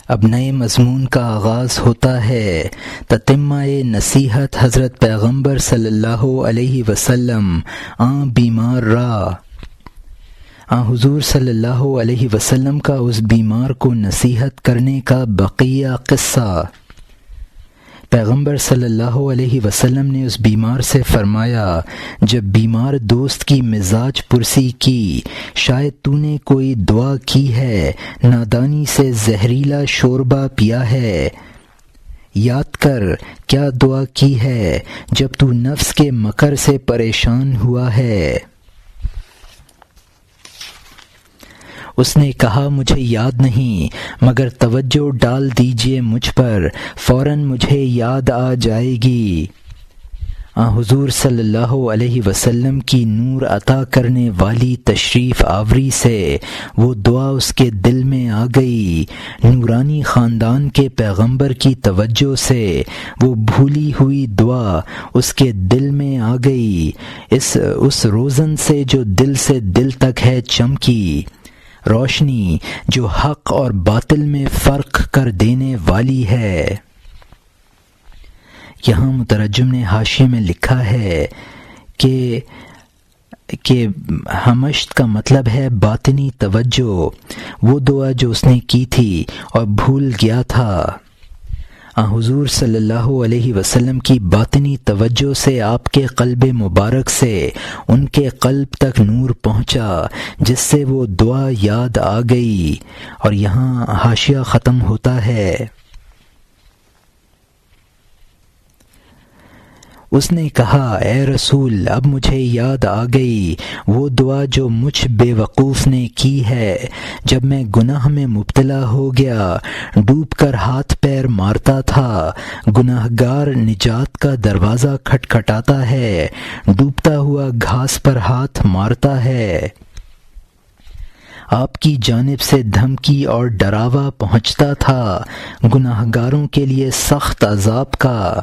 اب نئے مضمون کا آغاز ہوتا ہے۔ تتمہ نصیحت حضرت پیغمبر صلی اللہ علیہ وسلم بیمار را حضور صلی اللہ علیہ وسلم کا اس بیمار کو نصیحت کرنے کا بقیہ قصہ۔ پیغمبر صلی اللہ علیہ وسلم نے اس بیمار سے فرمایا، جب بیمار دوست کی مزاج پرسی کی، شاید تو نے کوئی دعا کی ہے، نادانی سے زہریلا شوربہ پیا ہے، یاد کر کیا دعا کی ہے جب تو نفس کے مکر سے پریشان ہوا ہے۔ اس نے کہا، مجھے یاد نہیں، مگر توجہ ڈال دیجئے مجھ پر، فوراً مجھے یاد آ جائے گی۔ حضور صلی اللہ علیہ وسلم کی نور عطا کرنے والی تشریف آوری سے وہ دعا اس کے دل میں آ گئی۔ نورانی خاندان کے پیغمبر کی توجہ سے وہ بھولی ہوئی دعا اس کے دل میں آ گئی۔ اس روزن سے جو دل سے دل تک ہے چمکی، روشنی جو حق اور باطل میں فرق کر دینے والی ہے۔ یہاں مترجم نے حاشیے میں لکھا ہے کہ ہمشت کا مطلب ہے باطنی توجہ، وہ دعا جو اس نے کی تھی اور بھول گیا تھا۔ حضور صلی اللہ علیہ وسلم کی باطنی توجہ سے آپ کے قلب مبارک سے ان کے قلب تک نور پہنچا، جس سے وہ دعا یاد آ گئی۔ اور یہاں حاشیہ ختم ہوتا ہے۔ اس نے کہا، اے رسول، اب مجھے یاد آ گئی وہ دعا جو مجھ بے وقوف نے کی ہے، جب میں گناہ میں مبتلا ہو گیا، ڈوب کر ہاتھ پیر مارتا تھا۔ گناہ گار نجات کا دروازہ کھٹکھٹاتا ہے، ڈوبتا ہوا گھاس پر ہاتھ مارتا ہے۔ آپ کی جانب سے دھمکی اور ڈراوا پہنچتا تھا گناہ گاروں کے لیے سخت عذاب کا۔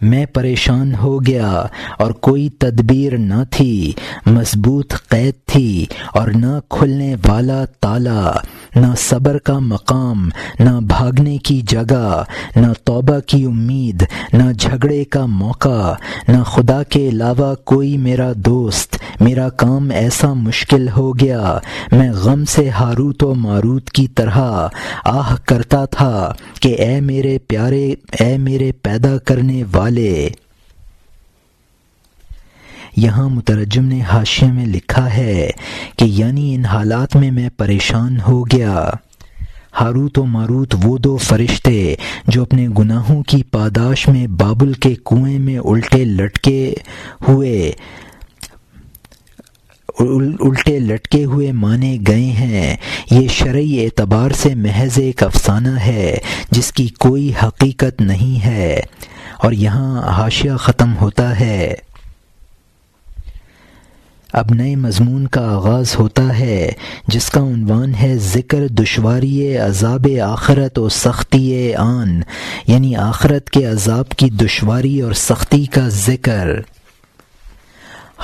میں پریشان ہو گیا اور کوئی تدبیر نہ تھی، مضبوط قید تھی اور نہ کھلنے والا تالا، نہ صبر کا مقام، نہ بھاگنے کی جگہ، نہ توبہ کی امید، نہ جھگڑے کا موقع، نہ خدا کے علاوہ کوئی میرا دوست۔ میرا کام ایسا مشکل ہو گیا، میں غم سے ہاروت و ماروت کی طرح آہ کرتا تھا کہ اے میرے پیارے، اے میرے پیدا کرنے والے۔ یہاں مترجم نے حاشیے میں لکھا ہے کہ یعنی ان حالات میں پریشان ہو گیا۔ ہاروت و ماروت وہ دو فرشتے جو اپنے گناہوں کی پاداش میں بابل کے کنویں میں الٹے لٹکے ہوئے مانے گئے ہیں۔ یہ شرعی اعتبار سے محض ایک افسانہ ہے جس کی کوئی حقیقت نہیں ہے۔ اور یہاں حاشیہ ختم ہوتا ہے۔ اب نئے مضمون کا آغاز ہوتا ہے، جس کا عنوان ہے ذکر دشواری عذاب آخرت و سختی آن، یعنی آخرت کے عذاب کی دشواری اور سختی کا ذکر۔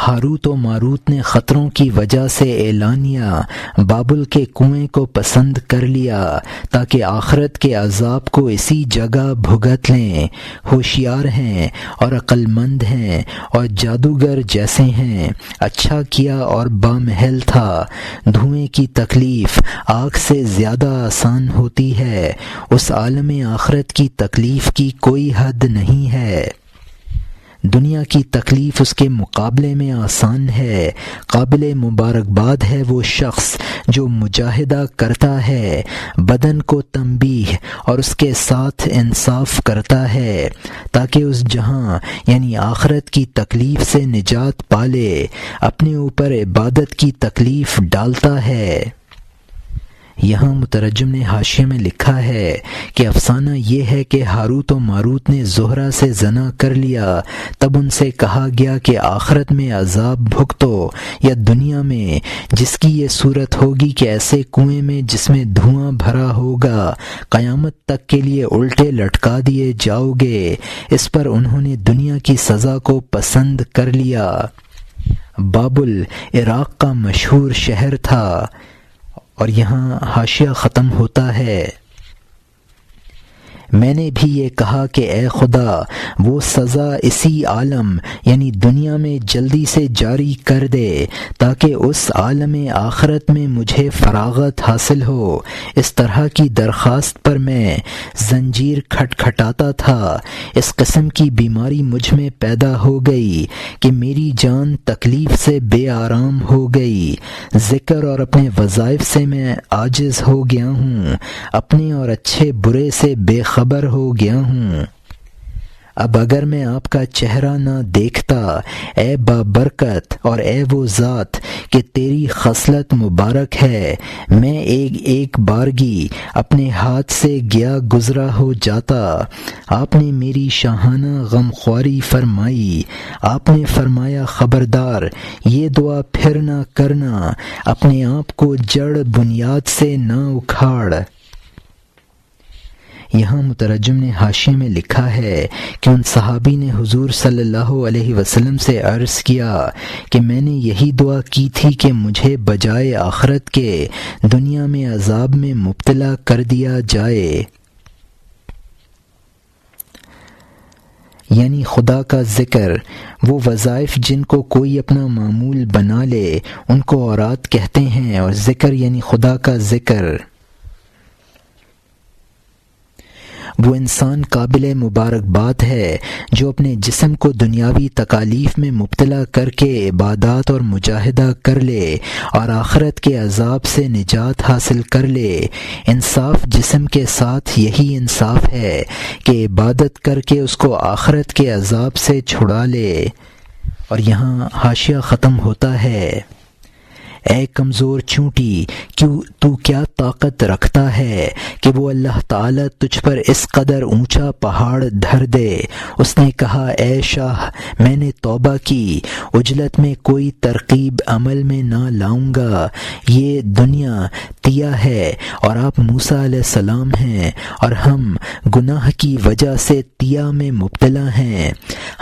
ہاروت و ماروت نے خطروں کی وجہ سے اعلانیہ بابل کے کنویں کو پسند کر لیا تاکہ آخرت کے عذاب کو اسی جگہ بھگت لیں۔ ہوشیار ہیں اور عقل مند ہیں اور جادوگر جیسے ہیں۔ اچھا کیا اور بامحل تھا۔ دھوئیں کی تکلیف آگ سے زیادہ آسان ہوتی ہے۔ اس عالم آخرت کی تکلیف کی کوئی حد نہیں ہے۔ دنیا کی تکلیف اس کے مقابلے میں آسان ہے۔ قابل مبارکباد ہے وہ شخص جو مجاہدہ کرتا ہے، بدن کو تنبیہ اور اس کے ساتھ انصاف کرتا ہے تاکہ اس جہاں یعنی آخرت کی تکلیف سے نجات پالے۔ اپنے اوپر عبادت کی تکلیف ڈالتا ہے۔ یہاں مترجم نے حاشیے میں لکھا ہے کہ افسانہ یہ ہے کہ ہاروت و ماروت نے زہرہ سے زنا کر لیا، تب ان سے کہا گیا کہ آخرت میں عذاب بھگتو یا دنیا میں، جس کی یہ صورت ہوگی کہ ایسے کنویں میں جس میں دھواں بھرا ہوگا قیامت تک کے لیے الٹے لٹکا دیے جاؤ گے۔ اس پر انہوں نے دنیا کی سزا کو پسند کر لیا۔ بابل عراق کا مشہور شہر تھا۔ اور یہاں حاشیہ ختم ہوتا ہے۔ میں نے بھی یہ کہا کہ اے خدا وہ سزا اسی عالم یعنی دنیا میں جلدی سے جاری کر دے تاکہ اس عالم آخرت میں مجھے فراغت حاصل ہو۔ اس طرح کی درخواست پر میں زنجیر کھٹکھٹاتا تھا۔ اس قسم کی بیماری مجھ میں پیدا ہو گئی کہ میری جان تکلیف سے بے آرام ہو گئی۔ ذکر اور اپنے وظائف سے میں عاجز ہو گیا ہوں، اپنے اور اچھے برے سے بے خبر ہو گیا ہوں۔ اب اگر میں آپ کا چہرہ نہ دیکھتا اے بابرکت اور اے وہ ذات کہ تیری خصلت مبارک ہے، میں ایک بارگی اپنے ہاتھ سے گیا گزرا ہو جاتا۔ آپ نے میری شاہانہ غمخواری فرمائی۔ آپ نے فرمایا خبردار یہ دعا پھر نہ کرنا، اپنے آپ کو جڑ بنیاد سے نہ اکھاڑ۔ یہاں مترجم نے حاشیے میں لکھا ہے کہ ان صحابی نے حضور صلی اللہ علیہ وسلم سے عرض کیا کہ میں نے یہی دعا کی تھی کہ مجھے بجائے آخرت کے دنیا میں عذاب میں مبتلا کر دیا جائے، یعنی خدا کا ذکر۔ وہ وظائف جن کو کوئی اپنا معمول بنا لے ان کو اوراد کہتے ہیں، اور ذکر یعنی خدا کا ذکر۔ وہ انسان قابل مبارکباد ہے جو اپنے جسم کو دنیاوی تکالیف میں مبتلا کر کے عبادات اور مجاہدہ کر لے اور آخرت کے عذاب سے نجات حاصل کر لے۔ انصاف جسم کے ساتھ یہی انصاف ہے کہ عبادت کر کے اس کو آخرت کے عذاب سے چھڑا لے۔ اور یہاں حاشیہ ختم ہوتا ہے۔ اے کمزور چونٹی، تو کیا طاقت رکھتا ہے کہ وہ اللہ تعالیٰ تجھ پر اس قدر اونچا پہاڑ دھر دے؟ اس نے کہا اے شاہ میں نے توبہ کی، عجلت میں کوئی ترغیب عمل میں نہ لاؤں گا۔ یہ دنیا تیا ہے اور آپ موسیٰ علیہ السلام ہیں، اور ہم گناہ کی وجہ سے تیا میں مبتلا ہیں۔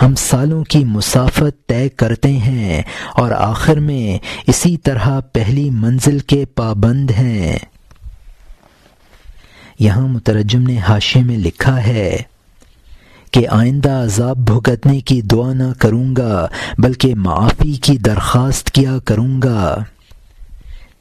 ہم سالوں کی مسافت طے کرتے ہیں اور آخر میں اسی طرح پہلی منزل کے پابند ہیں۔ یہاں مترجم نے حاشیے میں لکھا ہے کہ آئندہ عذاب بھگتنے کی دعا نہ کروں گا بلکہ معافی کی درخواست کیا کروں گا۔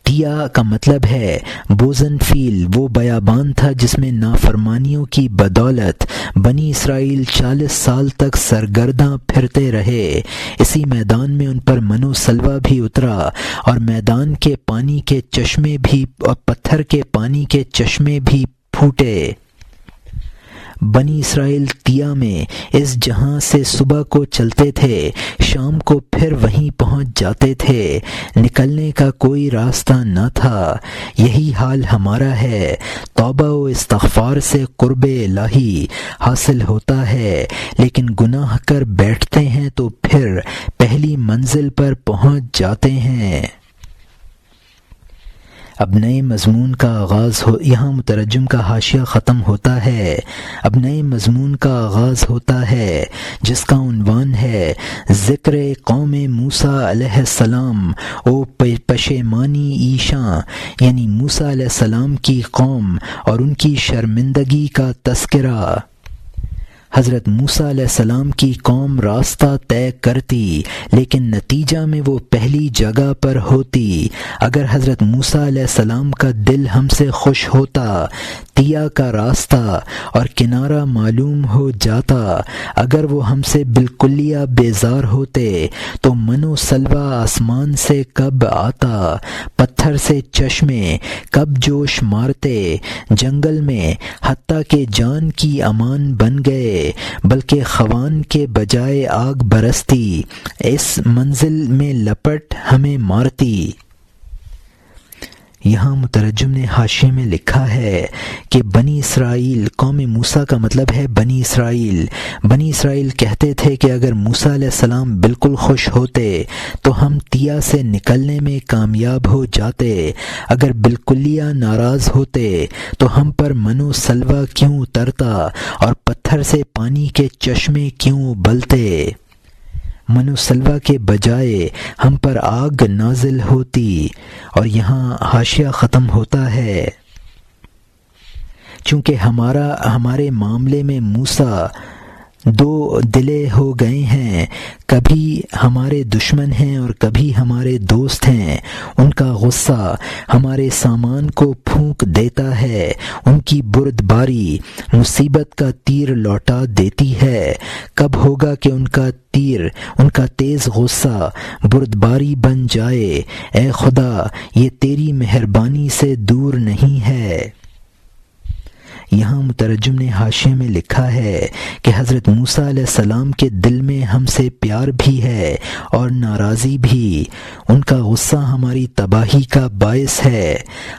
تیا کا مطلب ہے بوزن فیل، وہ بیابان تھا جس میں نافرمانیوں کی بدولت بنی اسرائیل 40 سال تک سرگرداں پھرتے رہے۔ اسی میدان میں ان پر منو سلوہ بھی اترا اور میدان کے پانی کے چشمے بھی اور پتھر کے پانی کے چشمے بھی پھوٹے۔ بنی اسرائیل تیا میں اس جہاں سے صبح کو چلتے تھے، شام کو پھر وہیں پہنچ جاتے تھے، نکلنے کا کوئی راستہ نہ تھا۔ یہی حال ہمارا ہے۔ توبہ و استغفار سے قرب الہی حاصل ہوتا ہے، لیکن گناہ کر بیٹھتے ہیں تو پھر پہلی منزل پر پہنچ جاتے ہیں۔ اب نئے مضمون کا آغاز یہاں مترجم کا حاشیہ ختم ہوتا ہے۔ اب نئے مضمون کا آغاز ہوتا ہے جس کا عنوان ہے ذکر قوم موسیٰ علیہ السلام او پشیمانی ایشاں، یعنی موسیٰ علیہ السلام کی قوم اور ان کی شرمندگی کا تذکرہ۔ حضرت موسیٰ علیہ السلام کی قوم راستہ طے کرتی لیکن نتیجہ میں وہ پہلی جگہ پر ہوتی۔ اگر حضرت موسیٰ علیہ السلام کا دل ہم سے خوش ہوتا، تیا کا راستہ اور کنارہ معلوم ہو جاتا، اگر وہ ہم سے بالکلیہ بیزار ہوتے تو منو سلوہ آسمان سے کب آتا، پتھر سے چشمے کب جوش مارتے جنگل میں، حتیٰ کہ جان کی امان بن گئے، بلکہ خوان کے بجائے آگ برستی، اس منزل میں لپٹ ہمیں مارتی۔ یہاں مترجم نے حاشیے میں لکھا ہے کہ بنی اسرائیل، قوم موسیٰ کا مطلب ہے بنی اسرائیل۔ بنی اسرائیل کہتے تھے کہ اگر موسیٰ علیہ السلام بالکل خوش ہوتے تو ہم تیا سے نکلنے میں کامیاب ہو جاتے، اگر بالکلیہ ناراض ہوتے تو ہم پر منو سلوہ کیوں اترتا اور پتھر سے پانی کے چشمے کیوں ابلتے، منو سلوہ کے بجائے ہم پر آگ نازل ہوتی۔ اور یہاں حاشیہ ختم ہوتا ہے۔ چونکہ ہمارے معاملے میں موسیٰ دو دلے ہو گئے ہیں، کبھی ہمارے دشمن ہیں اور کبھی ہمارے دوست ہیں۔ ان کا غصہ ہمارے سامان کو پھونک دیتا ہے، ان کی بردباری مصیبت کا تیر لوٹا دیتی ہے۔ کب ہوگا کہ ان کا تیز غصہ بردباری بن جائے؟ اے خدا، یہ تیری مہربانی سے دور نہیں ہے۔ یہاں مترجم نے حاشیے میں لکھا ہے کہ حضرت موسیٰ علیہ السلام کے دل میں ہم سے پیار بھی ہے اور ناراضی بھی۔ ان کا غصہ ہماری تباہی کا باعث ہے۔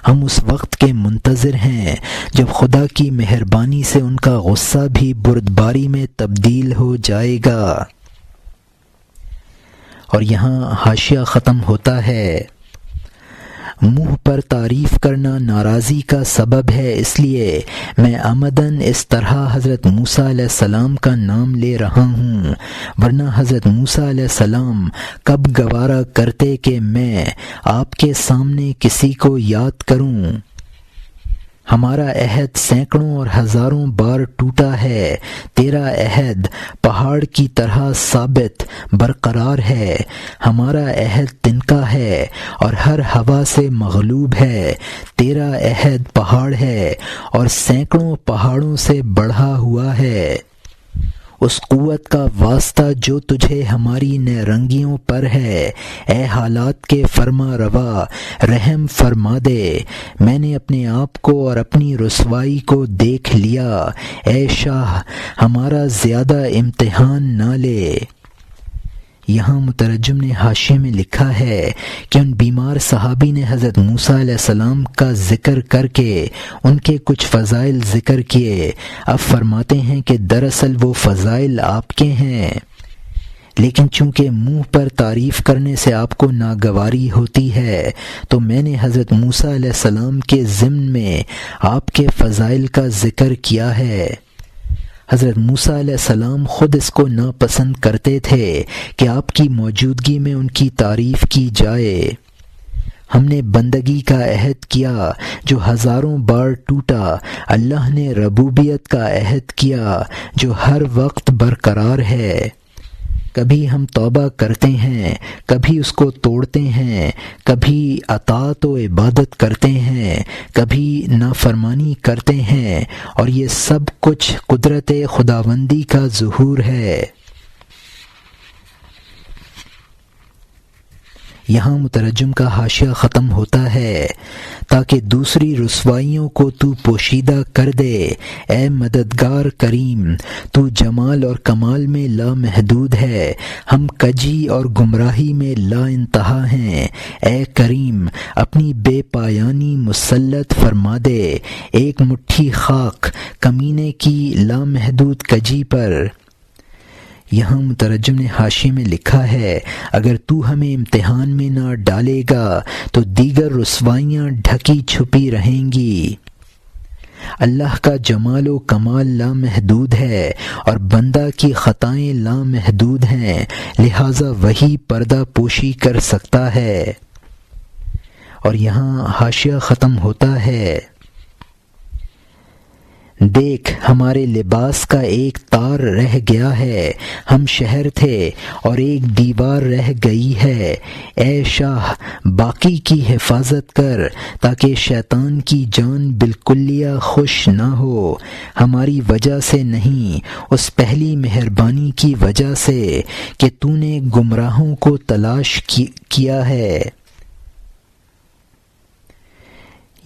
ہم اس وقت کے منتظر ہیں جب خدا کی مہربانی سے ان کا غصہ بھی بردباری میں تبدیل ہو جائے گا۔ اور یہاں حاشیہ ختم ہوتا ہے، منہ پر تعریف کرنا ناراضی کا سبب ہے، اس لیے میں عمداً اس طرح حضرت موسیٰ علیہ السلام کا نام لے رہا ہوں، ورنہ حضرت موسیٰ علیہ السلام کب گوارا کرتے کہ میں آپ کے سامنے کسی کو یاد کروں۔ ہمارا عہد سینکڑوں اور ہزاروں بار ٹوٹا ہے، تیرا عہد پہاڑ کی طرح ثابت برقرار ہے۔ ہمارا عہد تنکا ہے اور ہر ہوا سے مغلوب ہے، تیرا عہد پہاڑ ہے اور سینکڑوں پہاڑوں سے بڑھا ہوا ہے۔ اس قوت کا واسطہ جو تجھے ہماری نرنگیوں پر ہے، اے حالات کے فرما روا رحم فرما دے۔ میں نے اپنے آپ کو اور اپنی رسوائی کو دیکھ لیا، اے شاہ ہمارا زیادہ امتحان نہ لے۔ یہاں مترجم نے حاشیے میں لکھا ہے کہ ان بیمار صحابی نے حضرت موسیٰ علیہ السلام کا ذکر کر کے ان کے کچھ فضائل ذکر کیے۔ اب فرماتے ہیں کہ دراصل وہ فضائل آپ کے ہیں، لیکن چونکہ منہ پر تعریف کرنے سے آپ کو ناگواری ہوتی ہے تو میں نے حضرت موسیٰ علیہ السلام کے ضمن میں آپ کے فضائل کا ذکر کیا ہے۔ حضرت موسیٰ علیہ السلام خود اس کو ناپسند کرتے تھے کہ آپ کی موجودگی میں ان کی تعریف کی جائے۔ ہم نے بندگی کا عہد کیا جو ہزاروں بار ٹوٹا، اللہ نے ربوبیت کا عہد کیا جو ہر وقت برقرار ہے۔ کبھی ہم توبہ کرتے ہیں، کبھی اس کو توڑتے ہیں، کبھی اطاعت و عبادت کرتے ہیں، کبھی نافرمانی کرتے ہیں، اور یہ سب کچھ قدرت خداوندی کا ظہور ہے۔ یہاں مترجم کا حاشیہ ختم ہوتا ہے، تاکہ دوسری رسوائیوں کو تو پوشیدہ کر دے۔ اے مددگار کریم، تو جمال اور کمال میں لامحدود ہے، ہم کجی اور گمراہی میں لا انتہا ہیں۔ اے کریم، اپنی بے پایانی مسلط فرما دے ایک مٹھی خاک کمینے کی لامحدود کجی پر۔ یہاں مترجم نے حاشیے میں لکھا ہے، اگر تو ہمیں امتحان میں نہ ڈالے گا تو دیگر رسوائیاں ڈھکی چھپی رہیں گی۔ اللہ کا جمال و کمال لامحدود ہے اور بندہ کی خطائیں لامحدود ہیں، لہٰذا وہی پردہ پوشی کر سکتا ہے۔ اور یہاں حاشیہ ختم ہوتا ہے، دیکھ ہمارے لباس کا ایک تار رہ گیا ہے، ہم شہر تھے اور ایک دیوار رہ گئی ہے۔ اے شاہ، باقی کی حفاظت کر تاکہ شیطان کی جان بالکلیہ خوش نہ ہو، ہماری وجہ سے نہیں، اس پہلی مہربانی کی وجہ سے کہ تو نے گمراہوں کو تلاش کیا ہے۔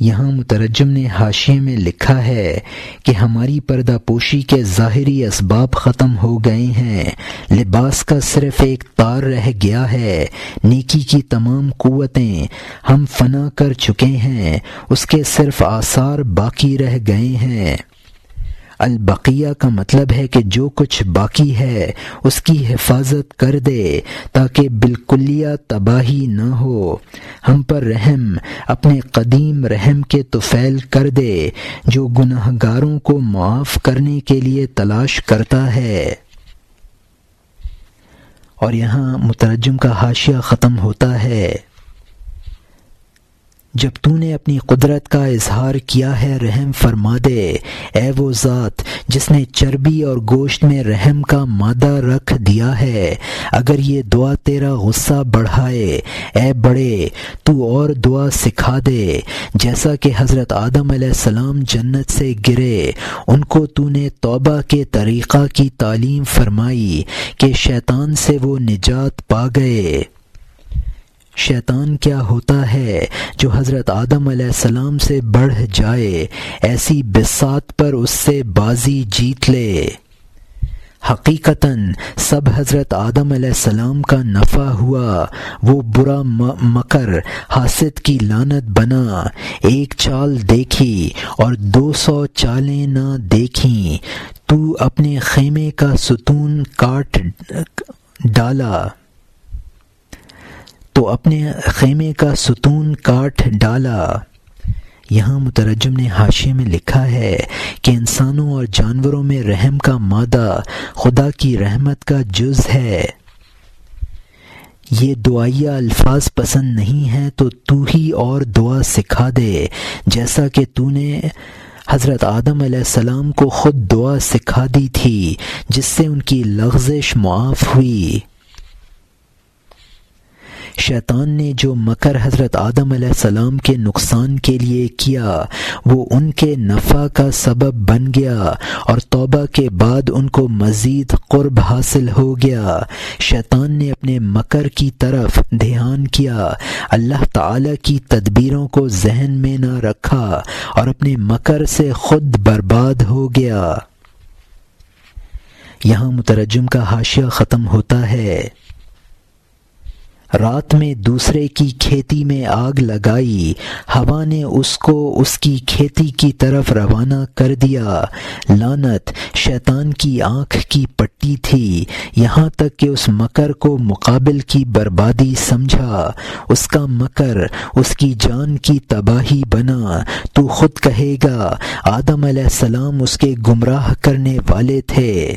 یہاں مترجم نے حاشیے میں لکھا ہے کہ ہماری پردہ پوشی کے ظاہری اسباب ختم ہو گئے ہیں، لباس کا صرف ایک تار رہ گیا ہے، نیکی کی تمام قوتیں ہم فنا کر چکے ہیں، اس کے صرف آثار باقی رہ گئے ہیں۔ البقیہ کا مطلب ہے کہ جو کچھ باقی ہے اس کی حفاظت کر دے تاکہ بالکلیہ تباہی نہ ہو۔ ہم پر رحم اپنے قدیم رحم کے طفیل کر دے جو گناہ گاروں کو معاف کرنے کے لیے تلاش کرتا ہے۔ اور یہاں مترجم کا حاشیہ ختم ہوتا ہے، جب تو نے اپنی قدرت کا اظہار کیا ہے رحم فرما دے، اے وہ ذات جس نے چربی اور گوشت میں رحم کا مادہ رکھ دیا ہے، اگر یہ دعا تیرا غصہ بڑھائے، اے بڑے تو اور دعا سکھا دے، جیسا کہ حضرت آدم علیہ السلام جنت سے گرے، ان کو تو نے توبہ کے طریقہ کی تعلیم فرمائی کہ شیطان سے وہ نجات پا گئے۔ شیطان کیا ہوتا ہے جو حضرت آدم علیہ السلام سے بڑھ جائے، ایسی بساط پر اس سے بازی جیت لے۔ حقیقتاً سب حضرت آدم علیہ السلام کا نفع ہوا، وہ برا مکر حاسد کی لعنت بنا، ایک چال دیکھی اور 200 چالیں نہ دیکھیں، تو اپنے خیمے کا ستون کاٹ ڈالا۔ یہاں مترجم نے حاشیے میں لکھا ہے کہ انسانوں اور جانوروں میں رحم کا مادہ خدا کی رحمت کا جز ہے۔ یہ دعائیہ الفاظ پسند نہیں ہیں تو ہی اور دعا سکھا دے، جیسا کہ تو نے حضرت آدم علیہ السلام کو خود دعا سکھا دی تھی جس سے ان کی لغزش معاف ہوئی۔ شیطان نے جو مکر حضرت آدم علیہ السلام کے نقصان کے لیے کیا وہ ان کے نفع کا سبب بن گیا اور توبہ کے بعد ان کو مزید قرب حاصل ہو گیا۔ شیطان نے اپنے مکر کی طرف دھیان کیا، اللہ تعالی کی تدبیروں کو ذہن میں نہ رکھا اور اپنے مکر سے خود برباد ہو گیا۔ یہاں مترجم کا حاشیہ ختم ہوتا ہے۔ رات میں دوسرے کی کھیتی میں آگ لگائی، ہوا نے اس کو اس کی کھیتی کی طرف روانہ کر دیا۔ لعنت شیطان کی آنکھ کی پٹی تھی، یہاں تک کہ اس مکر کو مقابل کی بربادی سمجھا۔ اس کا مکر اس کی جان کی تباہی بنا۔ تو خود کہے گا آدم علیہ السلام اس کے گمراہ کرنے والے تھے۔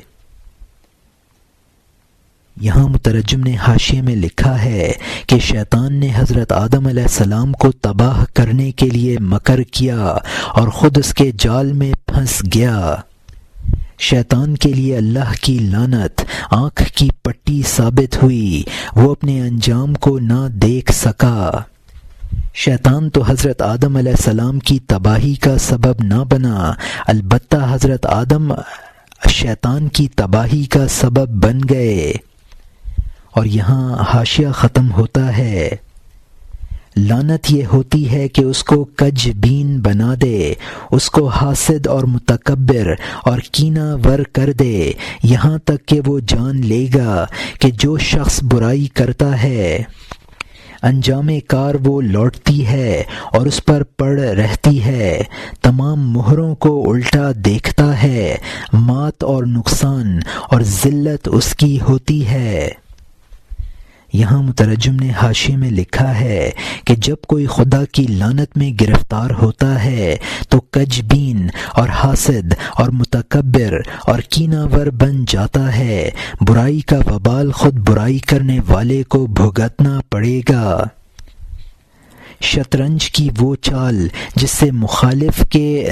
یہاں مترجم نے حاشیے میں لکھا ہے کہ شیطان نے حضرت آدم علیہ السلام کو تباہ کرنے کے لیے مکر کیا اور خود اس کے جال میں پھنس گیا۔ شیطان کے لیے اللہ کی لعنت آنکھ کی پٹی ثابت ہوئی، وہ اپنے انجام کو نہ دیکھ سکا۔ شیطان تو حضرت آدم علیہ السلام کی تباہی کا سبب نہ بنا، البتہ حضرت آدم شیطان کی تباہی کا سبب بن گئے۔ اور یہاں حاشیہ ختم ہوتا ہے۔ لعنت یہ ہوتی ہے کہ اس کو کج بین بنا دے، اس کو حاسد اور متکبر اور کینہ ور کر دے، یہاں تک کہ وہ جان لے گا کہ جو شخص برائی کرتا ہے انجام کار وہ لوٹتی ہے اور اس پر پڑ رہتی ہے، تمام مہروں کو الٹا دیکھتا ہے، مات اور نقصان اور ذلت اس کی ہوتی ہے۔ یہاں مترجم نے حاشیے میں لکھا ہے کہ جب کوئی خدا کی لعنت میں گرفتار ہوتا ہے تو کج بین اور حاسد اور متکبر اور کینہ ور بن جاتا ہے، برائی کا وبال خود برائی کرنے والے کو بھگتنا پڑے گا۔ شطرنج کی وہ چال جس سے مخالف کے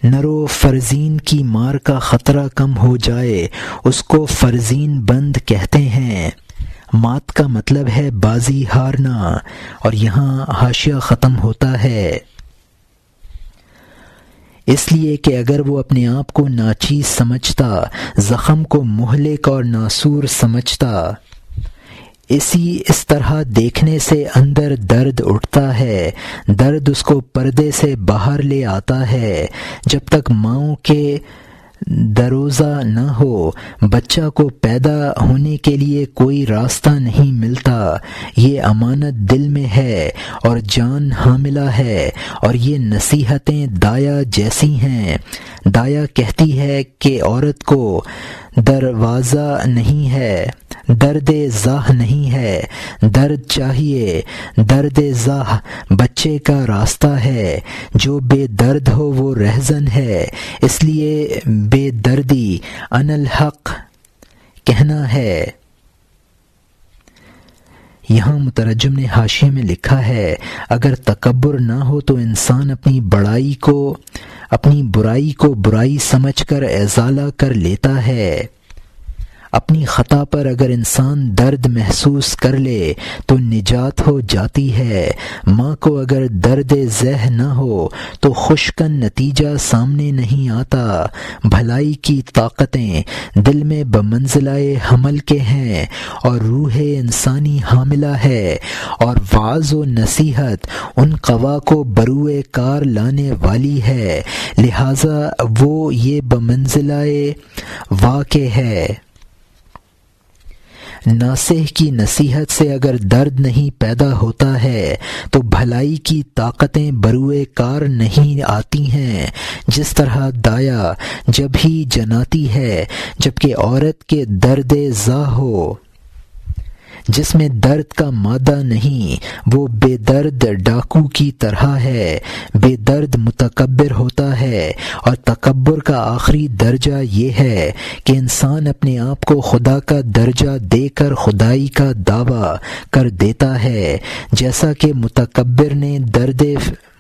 نرو فرزین کی مار کا خطرہ کم ہو جائے اس کو فرزین بند کہتے ہیں۔ مات کا مطلب ہے بازی ہارنا۔ اور یہاں حاشیہ ختم ہوتا ہے۔ اس لیے کہ اگر وہ اپنے آپ کو ناچیز سمجھتا، زخم کو مہلک اور ناسور سمجھتا، اس طرح دیکھنے سے اندر درد اٹھتا ہے، درد اس کو پردے سے باہر لے آتا ہے۔ جب تک ماؤں کے دروزہ نہ ہو بچہ کو پیدا ہونے کے لیے کوئی راستہ نہیں ملتا۔ یہ امانت دل میں ہے اور جان حاملہ ہے، اور یہ نصیحتیں دایا جیسی ہیں۔ دایا کہتی ہے کہ عورت کو دروازہ نہیں ہے، درد زاہ نہیں ہے، درد چاہیے، درد زاہ بچے کا راستہ ہے، جو بے درد ہو وہ رہزن ہے، اس لیے بے دردی ان الحق کہنا ہے۔ یہاں مترجم نے حاشیے میں لکھا ہے، اگر تکبر نہ ہو تو انسان اپنی برائی کو برائی سمجھ کر ازالہ کر لیتا ہے۔ اپنی خطا پر اگر انسان درد محسوس کر لے تو نجات ہو جاتی ہے۔ ماں کو اگر درد ذہ نہ ہو تو خوشکن نتیجہ سامنے نہیں آتا۔ بھلائی کی طاقتیں دل میں بمنزلہ حمل کے ہیں اور روح انسانی حاملہ ہے، اور وعظ و نصیحت ان قوا کو بروئے کار لانے والی ہے، لہٰذا وہ یہ بمنزلہ واقع ہے۔ ناصح کی نصیحت سے اگر درد نہیں پیدا ہوتا ہے تو بھلائی کی طاقتیں بروئے کار نہیں آتی ہیں۔ جس طرح دایا جب ہی جناتی ہے جبکہ عورت کے درد زا ہو، جس میں درد کا مادہ نہیں، وہ بے درد ڈاکو کی طرح ہے۔ بے درد متکبر ہوتا ہے، اور تکبر کا آخری درجہ یہ ہے کہ انسان اپنے آپ کو خدا کا درجہ دے کر خدائی کا دعویٰ کر دیتا ہے، جیسا کہ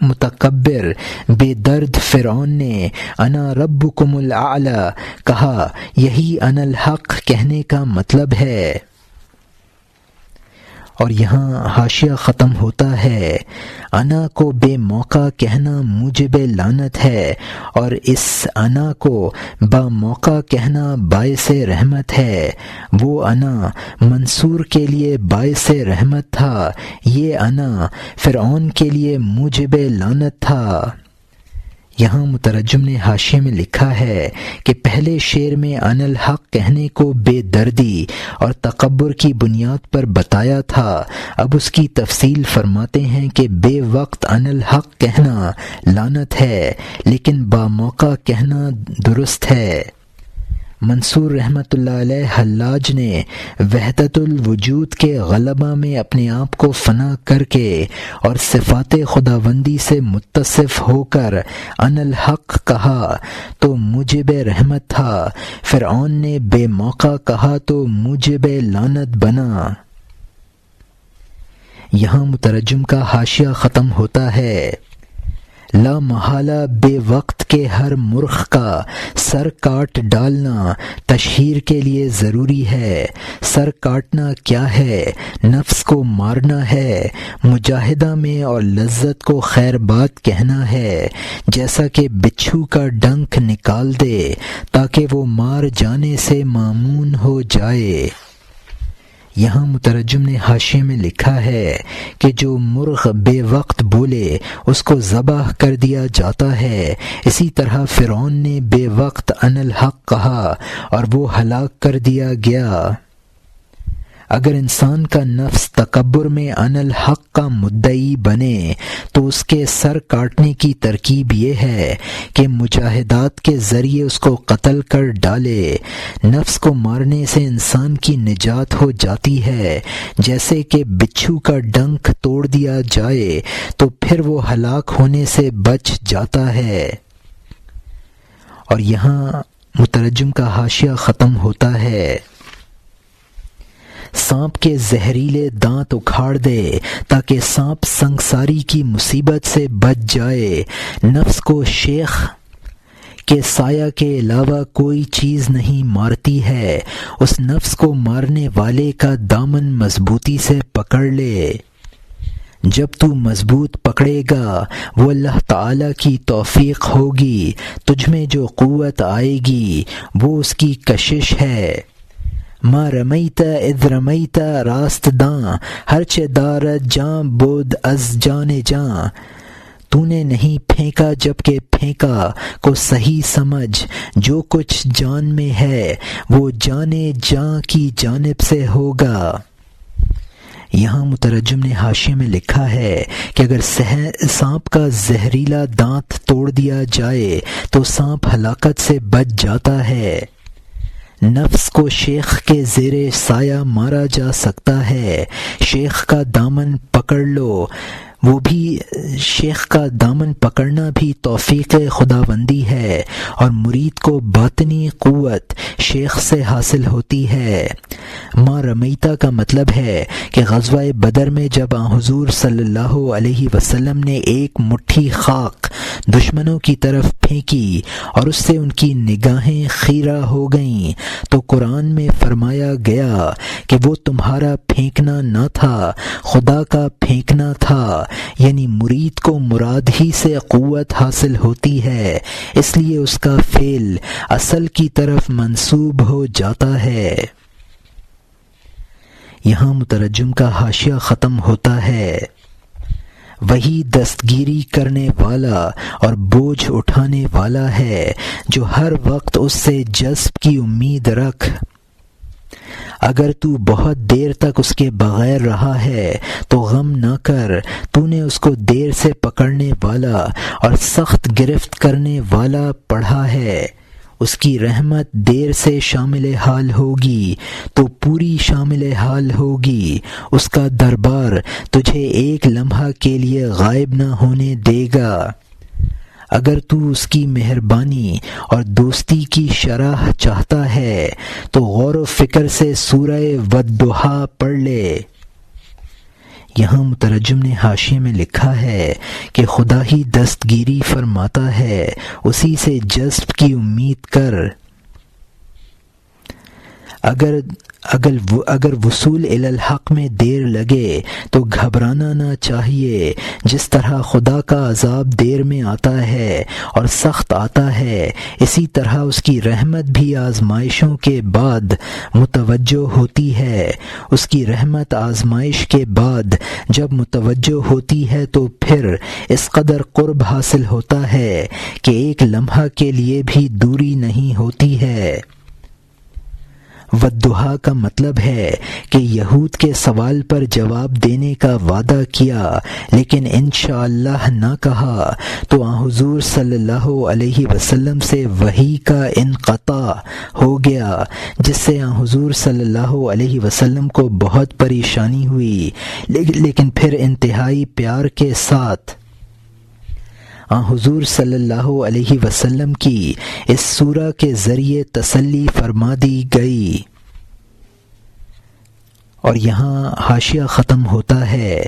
متکبر بے درد فرعون نے انا ربکم الاعلی کہا۔ یہی انا الحق کہنے کا مطلب ہے۔ اور یہاں حاشیہ ختم ہوتا ہے، انا کو بے موقع کہنا موجب لعنت ہے، اور اس انا کو با موقع کہنا باعث رحمت ہے۔ وہ انا منصور کے لیے باعث رحمت تھا، یہ انا فرعون کے لیے موجب لعنت تھا۔ یہاں مترجم نے حاشیے میں لکھا ہے کہ پہلے شعر میں انا الحق کہنے کو بے دردی اور تکبر کی بنیاد پر بتایا تھا، اب اس کی تفصیل فرماتے ہیں کہ بے وقت انا الحق کہنا لعنت ہے، لیکن با موقع کہنا درست ہے۔ منصور رحمۃ اللہ علیہ حلاج نے وحدت الوجود کے غلبہ میں اپنے آپ کو فنا کر کے اور صفات خداوندی سے متصف ہو کر انا الحق کہا تو موجب رحمت تھا، فرعون نے بے موقع کہا تو موجب لعنت بنا۔ یہاں مترجم کا حاشیہ ختم ہوتا ہے۔ لا محالہ بے وقت کے ہر مرخ کا سر کاٹ ڈالنا تشہیر کے لیے ضروری ہے۔ سر کاٹنا کیا ہے؟ نفس کو مارنا ہے، مجاہدہ میں، اور لذت کو خیر بات کہنا ہے، جیسا کہ بچھو کا ڈنک نکال دے تاکہ وہ مار جانے سے مامون ہو جائے۔ یہاں مترجم نے حاشیے میں لکھا ہے کہ جو مرغ بے وقت بولے اس کو ذبح کر دیا جاتا ہے، اسی طرح فرعون نے بے وقت انا الحق کہا اور وہ ہلاک کر دیا گیا۔ اگر انسان کا نفس تکبر میں انا الحق کا مدعی بنے تو اس کے سر کاٹنے کی ترکیب یہ ہے کہ مجاہدات کے ذریعے اس کو قتل کر ڈالے۔ نفس کو مارنے سے انسان کی نجات ہو جاتی ہے، جیسے کہ بچھو کا ڈنک توڑ دیا جائے تو پھر وہ ہلاک ہونے سے بچ جاتا ہے۔ اور یہاں مترجم کا حاشیہ ختم ہوتا ہے۔ سانپ کے زہریلے دانت اکھاڑ دے تاکہ سانپ سنگساری کی مصیبت سے بچ جائے۔ نفس کو شیخ کے سایہ کے علاوہ کوئی چیز نہیں مارتی ہے، اس نفس کو مارنے والے کا دامن مضبوطی سے پکڑ لے۔ جب تو مضبوط پکڑے گا وہ اللہ تعالیٰ کی توفیق ہوگی، تجھ میں جو قوت آئے گی وہ اس کی کشش ہے۔ ما رمیت اذ رمیت راست داں ہرچہ دارد جاں بود از جان جاں، تو نے نہیں پھینکا جب کہ پھینکا کو صحیح سمجھ، جو کچھ جان میں ہے وہ جانے جاں کی جانب سے ہوگا۔ یہاں مترجم نے حاشیے میں لکھا ہے کہ اگر سانپ کا زہریلا دانت توڑ دیا جائے تو سانپ ہلاکت سے بچ جاتا ہے۔ نفس کو شیخ کے زیر سایہ مارا جا سکتا ہے، شیخ کا دامن پکڑ لو، وہ بھی شیخ کا دامن پکڑنا بھی توفیق خداوندی ہے، اور مرید کو باطنی قوت شیخ سے حاصل ہوتی ہے۔ ما رمیتا کا مطلب ہے کہ غزوہ بدر میں جب حضور صلی اللہ علیہ وسلم نے ایک مٹھی خاک دشمنوں کی طرف پھینکی اور اس سے ان کی نگاہیں خیرہ ہو گئیں تو قرآن میں فرمایا گیا کہ وہ تمہارا پھینکنا نہ تھا، خدا کا پھینکنا تھا، یعنی مرید کو مراد ہی سے قوت حاصل ہوتی ہے، اس لیے اس کا فعل اصل کی طرف منسوب ہو جاتا ہے۔ یہاں مترجم کا حاشیہ ختم ہوتا ہے۔ وہی دستگیری کرنے والا اور بوجھ اٹھانے والا ہے جو ہر وقت اس سے جذب کی امید رکھ۔ اگر تو بہت دیر تک اس کے بغیر رہا ہے تو غم نہ کر، تو نے اس کو دیر سے پکڑنے والا اور سخت گرفت کرنے والا پڑھا ہے۔ اس کی رحمت دیر سے شامل حال ہوگی تو پوری شامل حال ہوگی، اس کا دربار تجھے ایک لمحہ کے لیے غائب نہ ہونے دے گا۔ اگر تو اس کی مہربانی اور دوستی کی شرح چاہتا ہے تو غور و فکر سے سورہ والضحیٰ پڑھ لے۔ یہاں مترجم نے حاشیے میں لکھا ہے کہ خدا ہی دستگیری فرماتا ہے، اسی سے جذب کی امید کر۔ اگر وصول الی الحق میں دیر لگے تو گھبرانا نہ چاہیے۔ جس طرح خدا کا عذاب دیر میں آتا ہے اور سخت آتا ہے، اسی طرح اس کی رحمت بھی آزمائشوں کے بعد متوجہ ہوتی ہے۔ اس کی رحمت آزمائش کے بعد جب متوجہ ہوتی ہے تو پھر اس قدر قرب حاصل ہوتا ہے کہ ایک لمحہ کے لیے بھی دوری نہیں ہوتی ہے۔ والضحیٰ کا مطلب ہے کہ یہود کے سوال پر جواب دینے کا وعدہ کیا لیکن انشاءاللہ نہ کہا تو حضور صلی اللہ علیہ وسلم سے وحی کا انقطاع ہو گیا، جس سے حضور صلی اللہ علیہ وسلم کو بہت پریشانی ہوئی، لیکن پھر انتہائی پیار کے ساتھ حضور صلی اللہ علیہ وسلم کی اس سورہ کے ذریعے تسلی فرما دی گئی۔ اور یہاں حاشیہ ختم ہوتا ہے۔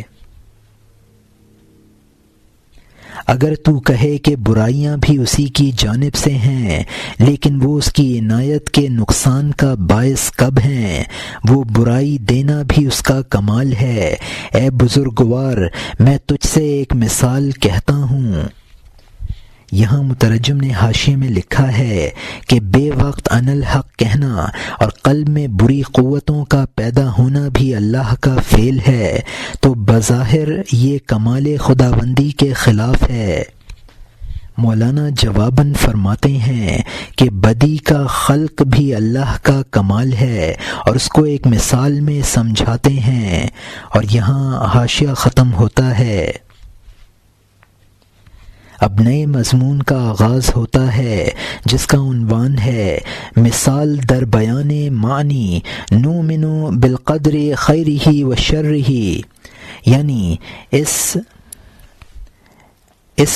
اگر تو کہے کہ برائیاں بھی اسی کی جانب سے ہیں، لیکن وہ اس کی عنایت کے نقصان کا باعث کب ہیں؟ وہ برائی دینا بھی اس کا کمال ہے۔ اے بزرگوار، میں تجھ سے ایک مثال کہتا ہوں۔ یہاں مترجم نے حاشیے میں لکھا ہے کہ بے وقت ان الحق کہنا اور قلب میں بری قوتوں کا پیدا ہونا بھی اللہ کا فعل ہے، تو بظاہر یہ کمال خداوندی کے خلاف ہے۔ مولانا جواباً فرماتے ہیں کہ بدی کا خلق بھی اللہ کا کمال ہے اور اس کو ایک مثال میں سمجھاتے ہیں۔ اور یہاں حاشیہ ختم ہوتا ہے۔ اب نئے مضمون کا آغاز ہوتا ہے جس کا عنوان ہے مثال در بیان معنی نؤمن بالقدر خیرہ و شرہ، یعنی اس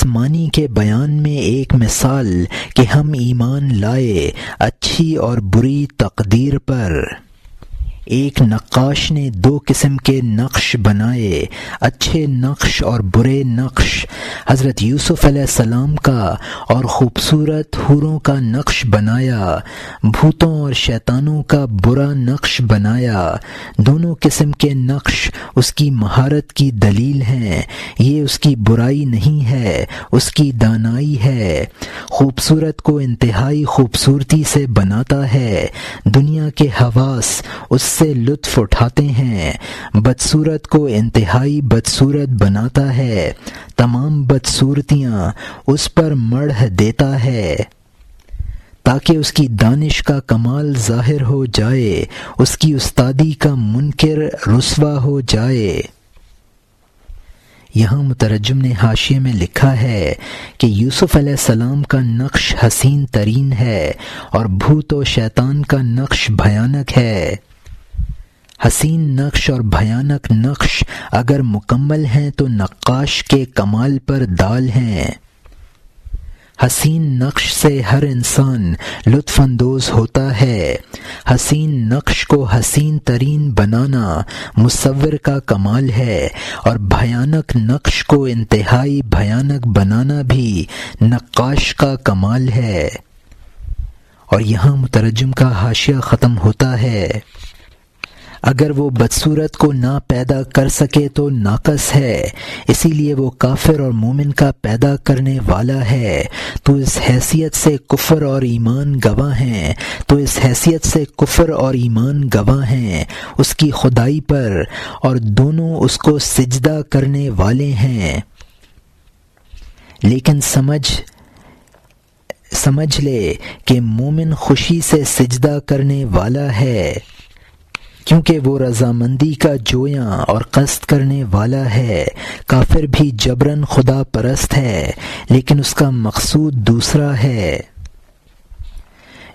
معنی کے بیان میں ایک مثال کہ ہم ایمان لائے اچھی اور بری تقدیر پر۔ ایک نقاش نے دو قسم کے نقش بنائے، اچھے نقش اور برے نقش۔ حضرت یوسف علیہ السلام کا اور خوبصورت حوروں کا نقش بنایا، بھوتوں اور شیطانوں کا برا نقش بنایا۔ دونوں قسم کے نقش اس کی مہارت کی دلیل ہیں۔ یہ اس کی برائی نہیں ہے، اس کی دانائی ہے۔ خوبصورت کو انتہائی خوبصورتی سے بناتا ہے، دنیا کے حواس اس سے لطف اٹھاتے ہیں۔ بدصورت کو انتہائی بدصورت بناتا ہے، تمام بدصورتیاں اس پر مڑھ دیتا ہے تاکہ اس کی دانش کا کمال ظاہر ہو جائے، اس کی استادی کا منکر رسوا ہو جائے۔ یہاں مترجم نے حاشیے میں لکھا ہے کہ یوسف علیہ السلام کا نقش حسین ترین ہے اور بھوت و شیطان کا نقش بھیانک ہے۔ حسین نقش اور بھیانک نقش اگر مکمل ہیں تو نقاش کے کمال پر دال ہیں۔ حسین نقش سے ہر انسان لطف اندوز ہوتا ہے۔ حسین نقش کو حسین ترین بنانا مصور کا کمال ہے، اور بھیانک نقش کو انتہائی بھیانک بنانا بھی نقاش کا کمال ہے۔ اور یہاں مترجم کا حاشیہ ختم ہوتا ہے۔ اگر وہ بدصورت کو نہ پیدا کر سکے تو ناقص ہے، اسی لیے وہ کافر اور مومن کا پیدا کرنے والا ہے، تو اس حیثیت سے کفر اور ایمان گواہ ہیں اس کی خدائی پر، اور دونوں اس کو سجدہ کرنے والے ہیں۔ لیکن سمجھ لے کہ مومن خوشی سے سجدہ کرنے والا ہے، کیونکہ وہ رضامندی کا جویاں اور قصد کرنے والا ہے۔ کافر بھی جبراً خدا پرست ہے، لیکن اس کا مقصود دوسرا ہے۔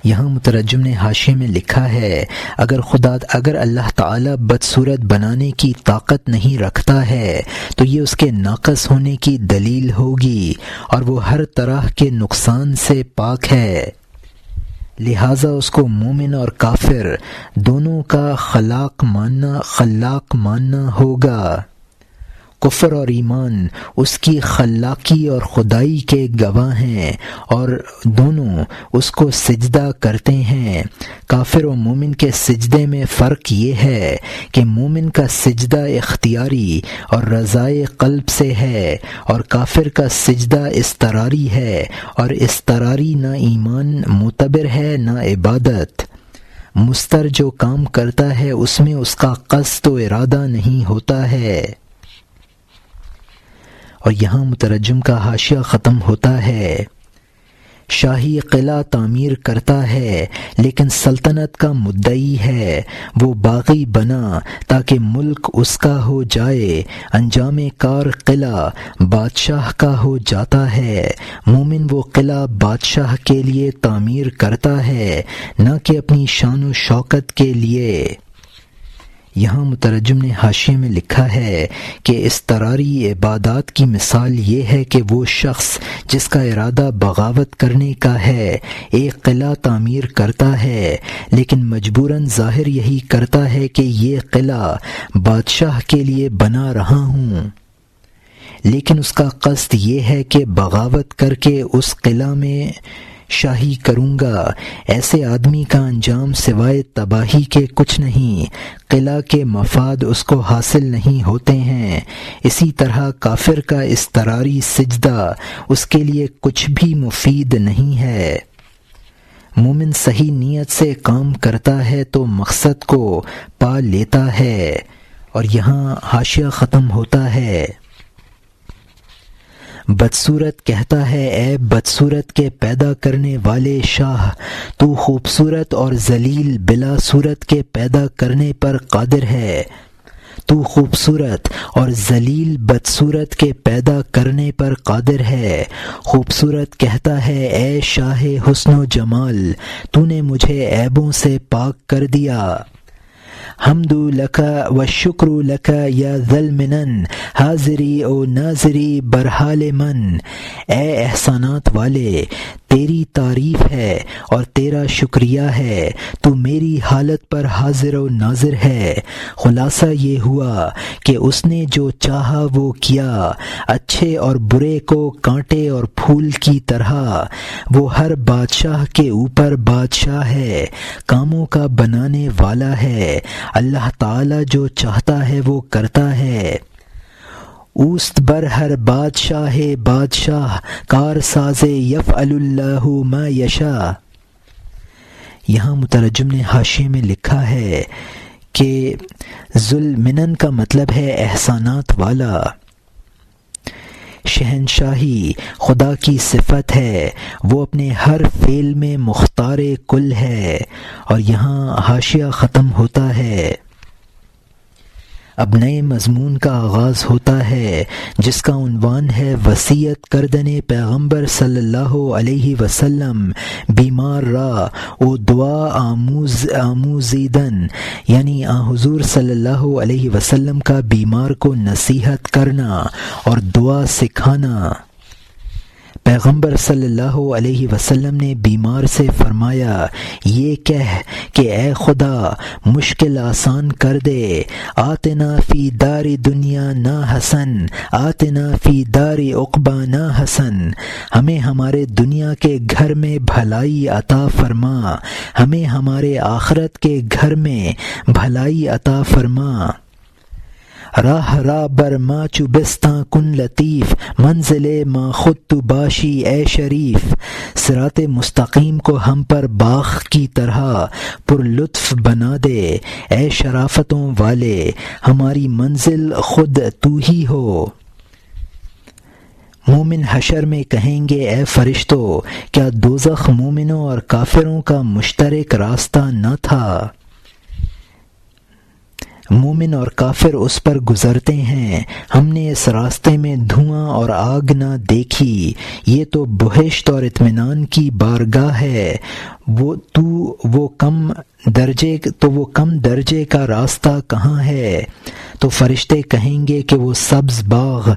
یہاں مترجم نے حاشیے میں لکھا ہے، اگر اللہ تعالی بدصورت بنانے کی طاقت نہیں رکھتا ہے تو یہ اس کے ناقص ہونے کی دلیل ہوگی، اور وہ ہر طرح کے نقصان سے پاک ہے۔ لہٰذا اس کو مومن اور کافر دونوں کا خلاق ماننا ہوگا۔ کفر اور ایمان اس کی خلاقی اور خدائی کے گواہ ہیں، اور دونوں اس کو سجدہ کرتے ہیں۔ کافر و مومن کے سجدے میں فرق یہ ہے کہ مومن کا سجدہ اختیاری اور رضائے قلب سے ہے، اور کافر کا سجدہ اضطراری ہے، اور اضطراری نہ ایمان معتبر ہے نہ عبادت۔ مستر جو کام کرتا ہے اس میں اس کا قصد و ارادہ نہیں ہوتا ہے۔ اور یہاں مترجم کا حاشیہ ختم ہوتا ہے۔ شاہی قلعہ تعمیر کرتا ہے لیکن سلطنت کا مدعی ہے، وہ باغی بنا تاکہ ملک اس کا ہو جائے، انجام کار قلعہ بادشاہ کا ہو جاتا ہے۔ مومن وہ قلعہ بادشاہ کے لیے تعمیر کرتا ہے، نہ کہ اپنی شان و شوکت کے لیے۔ یہاں مترجم نے حاشیے میں لکھا ہے کہ اضطراری عبادات کی مثال یہ ہے کہ وہ شخص جس کا ارادہ بغاوت کرنے کا ہے ایک قلعہ تعمیر کرتا ہے، لیکن مجبوراً ظاہر یہی کرتا ہے کہ یہ قلعہ بادشاہ کے لیے بنا رہا ہوں، لیکن اس کا قصد یہ ہے کہ بغاوت کر کے اس قلعہ میں شاہی کروں گا۔ ایسے آدمی کا انجام سوائے تباہی کے کچھ نہیں، قلعہ کے مفاد اس کو حاصل نہیں ہوتے ہیں۔ اسی طرح کافر کا اضطراری سجدہ اس کے لیے کچھ بھی مفید نہیں ہے۔ مومن صحیح نیت سے کام کرتا ہے تو مقصد کو پا لیتا ہے۔ اور یہاں حاشیہ ختم ہوتا ہے۔ بدصورت کہتا ہے، اے بدصورت کے پیدا کرنے والے شاہ، تو خوبصورت اور ذلیل بلا صورت کے پیدا کرنے پر قادر ہے۔ تو خوبصورت اور ذلیل بدصورت کے پیدا کرنے پر قادر ہے۔ خوبصورت کہتا ہے، اے شاہ حسن و جمال، تو نے مجھے عیبوں سے پاک کر دیا۔ حمد لک و شکر لک یا ذل منن، حاضری او ناظری برحال من۔ اے احسانات والے، تیری تعریف ہے اور تیرا شکریہ ہے، تو میری حالت پر حاضر و ناظر ہے۔ خلاصہ یہ ہوا کہ اس نے جو چاہا وہ کیا، اچھے اور برے کو کانٹے اور پھول کی طرح۔ وہ ہر بادشاہ کے اوپر بادشاہ ہے، کاموں کا بنانے والا ہے۔ اللہ تعالی جو چاہتا ہے وہ کرتا ہے۔ اوست بر ہر بادشاہ کار ساز یفعل اللہ ما یشاء۔ یہاں مترجم نے حاشیے میں لکھا ہے کہ ذوالمنن کا مطلب ہے احسانات والا۔ شہنشاہی خدا کی صفت ہے، وہ اپنے ہر فعل میں مختار کل ہے۔ اور یہاں حاشیہ ختم ہوتا ہے۔ اب نئے مضمون کا آغاز ہوتا ہے جس کا عنوان ہے وصیت کردن پیغمبر صلی اللہ علیہ وسلم بیمار را او دعا آموزیدن، یعنی حضور صلی اللہ علیہ وسلم کا بیمار کو نصیحت کرنا اور دعا سکھانا۔ پیغمبر صلی اللہ علیہ وسلم نے بیمار سے فرمایا، یہ کہہ کہ اے خدا مشکل آسان کر دے، آتنا فی دار دنیا نا حسن آتنا فی دار عقبہ نا حسن، ہمیں ہمارے دنیا کے گھر میں بھلائی عطا فرما، ہمیں ہمارے آخرت کے گھر میں بھلائی عطا فرما۔ راہ راہ بر ما چوبستاں کن لطیف، منزل ما خود تو باشی اے شریف، صراط مستقیم کو ہم پر باغ کی طرح پر لطف بنا دے، اے شرافتوں والے ہماری منزل خود تو ہی ہو۔ مومن حشر میں کہیں گے، اے فرشتوں کیا دوزخ مومنوں اور کافروں کا مشترک راستہ نہ تھا؟ مومن اور کافر اس پر گزرتے ہیں، ہم نے اس راستے میں دھواں اور آگ نہ دیکھی، یہ تو بہشت اور اطمینان کی بارگاہ ہے، وہ کم درجے کا راستہ کہاں ہے؟ تو فرشتے کہیں گے کہ وہ سبز باغ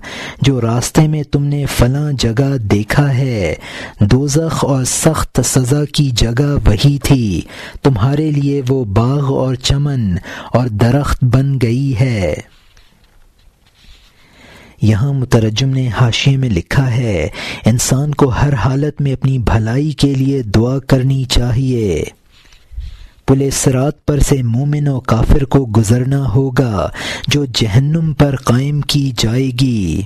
جو راستے میں تم نے فلاں جگہ دیکھا ہے، دوزخ اور سخت سزا کی جگہ وہی تھی، تمہارے لیے وہ باغ اور چمن اور درخت بن گئی ہے۔ یہاں مترجم نے حاشیے میں لکھا ہے، انسان کو ہر حالت میں اپنی بھلائی کے لیے دعا کرنی چاہیے۔ پل صراط پر سے مومن و کافر کو گزرنا ہوگا جو جہنم پر قائم کی جائے گی۔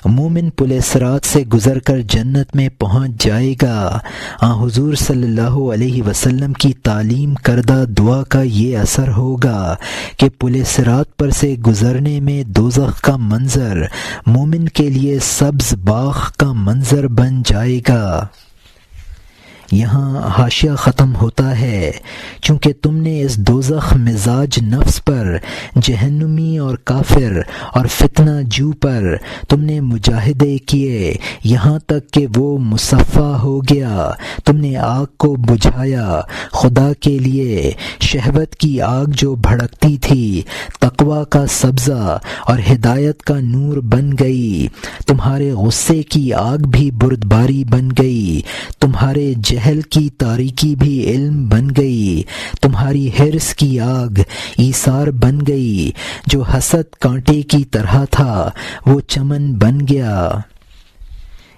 مومن پل صراط سے گزر کر جنت میں پہنچ جائے گا۔ حضور صلی اللہ علیہ وسلم کی تعلیم کردہ دعا کا یہ اثر ہوگا کہ پل صراط پر سے گزرنے میں دوزخ کا منظر مومن کے لیے سبز باغ کا منظر بن جائے گا۔ یہاں حاشیہ ختم ہوتا ہے، چونکہ تم نے اس دوزخ مزاج نفس پر، جہنمی اور کافر اور فتنہ جو پر تم نے مجاہدے کیے یہاں تک کہ وہ مصفا ہو گیا، تم نے آگ کو بجھایا خدا کے لیے، شہوت کی آگ جو بھڑکتی تھی تقویٰ کا سبزہ اور ہدایت کا نور بن گئی، تمہارے غصے کی آگ بھی بردباری بن گئی، تمہارے جہل کی تاریکی بھی علم بن گئی، تمہاری حرص کی آگ ایثار بن گئی، جو حسد کانٹے کی طرح تھا وہ چمن بن گیا۔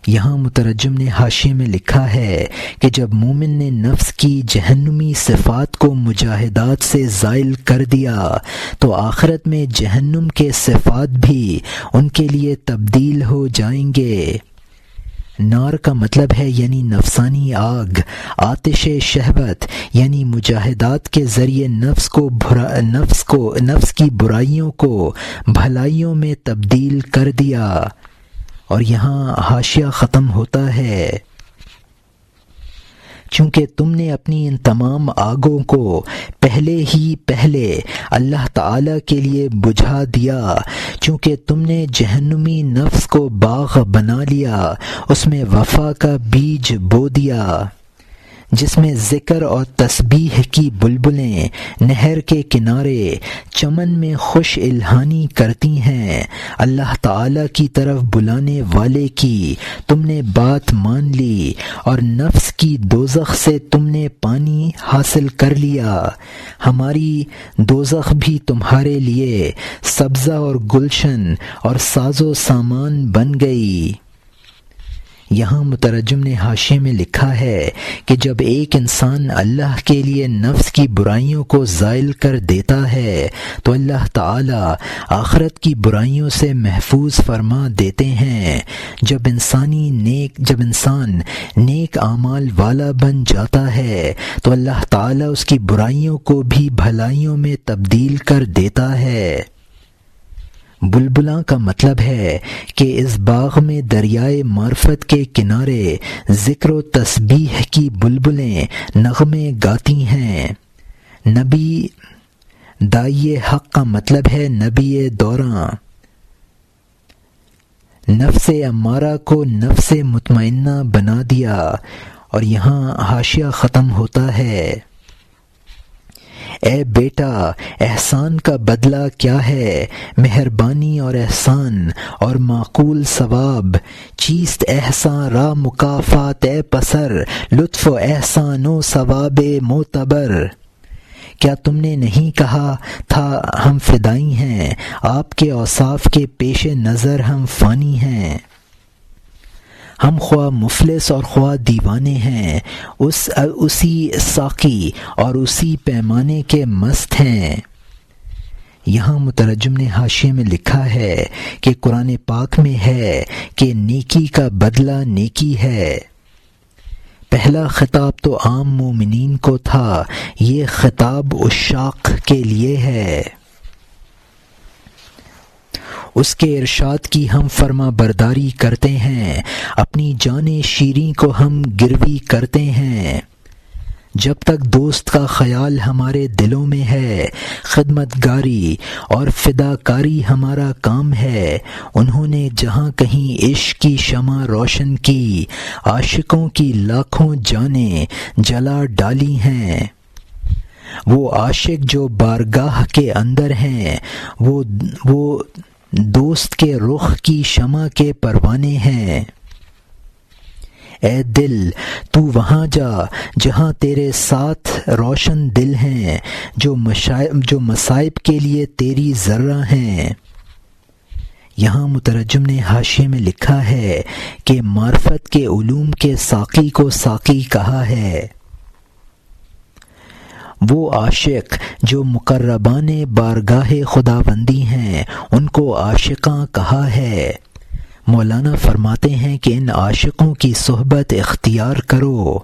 یہاں مترجم نے حاشیے میں لکھا ہے کہ جب مومن نے نفس کی جہنمی صفات کو مجاہدات سے زائل کر دیا تو آخرت میں جہنم کے صفات بھی ان کے لیے تبدیل ہو جائیں گے۔ نار کا مطلب ہے یعنی نفسانی آگ، آتش شہوت یعنی مجاہدات کے ذریعے نفس کی برائیوں کو بھلائیوں میں تبدیل کر دیا۔ اور یہاں حاشیہ ختم ہوتا ہے، چونکہ تم نے اپنی ان تمام آگوں کو پہلے اللہ تعالی کے لیے بجھا دیا، چونکہ تم نے جہنمی نفس کو باغ بنا لیا، اس میں وفا کا بیج بو دیا، جس میں ذکر اور تسبیح کی بلبلیں نہر کے کنارے چمن میں خوش الہانی کرتی ہیں، اللہ تعالی کی طرف بلانے والے کی تم نے بات مان لی اور نفس کی دوزخ سے تم نے پانی حاصل کر لیا، ہماری دوزخ بھی تمہارے لیے سبزہ اور گلشن اور ساز و سامان بن گئی۔ یہاں مترجم نے حاشیے میں لکھا ہے کہ جب ایک انسان اللہ کے لیے نفس کی برائیوں کو زائل کر دیتا ہے تو اللہ تعالی آخرت کی برائیوں سے محفوظ فرما دیتے ہیں۔ جب انسان نیک اعمال والا بن جاتا ہے تو اللہ تعالی اس کی برائیوں کو بھی بھلائیوں میں تبدیل کر دیتا ہے۔ بلبلاں کا مطلب ہے کہ اس باغ میں دریائے معرفت کے کنارے ذکر و تسبیح کی بلبلیں نغمے گاتی ہیں۔ نبی دائی حق کا مطلب ہے نبی دوراں۔ نفس امارہ کو نفس مطمئنہ بنا دیا۔ اور یہاں حاشیہ ختم ہوتا ہے۔ اے بیٹا احسان کا بدلہ کیا ہے، مہربانی اور احسان اور معقول ثواب، چیست احسان را مکافات اے پسر، لطف و احسان و ثواب معتبر۔ کیا تم نے نہیں کہا تھا ہم فدائی ہیں، آپ کے اوصاف کے پیش نظر ہم فانی ہیں، ہم خواہ مفلس اور خواہ دیوانے ہیں، اسی ساقی اور اسی پیمانے کے مست ہیں۔ یہاں مترجم نے حاشیے میں لکھا ہے کہ قرآن پاک میں ہے کہ نیکی کا بدلہ نیکی ہے۔ پہلا خطاب تو عام مومنین کو تھا، یہ خطاب عشاق کے لیے ہے۔ اس کے ارشاد کی ہم فرما برداری کرتے ہیں، اپنی جان شیریں کو ہم گروی کرتے ہیں۔ جب تک دوست کا خیال ہمارے دلوں میں ہے، خدمت گاری اور فداکاری ہمارا کام ہے۔ انہوں نے جہاں کہیں عشق کی شمع روشن کی، عاشقوں کی لاکھوں جانیں جلا ڈالی ہیں۔ وہ عاشق جو بارگاہ کے اندر ہیں، وہ دوست کے رخ کی شمع کے پروانے ہیں۔ اے دل تو وہاں جا جہاں تیرے ساتھ روشن دل ہیں، جو مصائب کے لیے تیری ذرہ ہیں۔ یہاں مترجم نے حاشیے میں لکھا ہے کہ معرفت کے علوم کے ساقی کو ساقی کہا ہے۔ وہ عاشق جو مقربان بارگاہ خداوندی ہیں، ان کو عاشقاں کہا ہے۔ مولانا فرماتے ہیں کہ ان عاشقوں کی صحبت اختیار کرو۔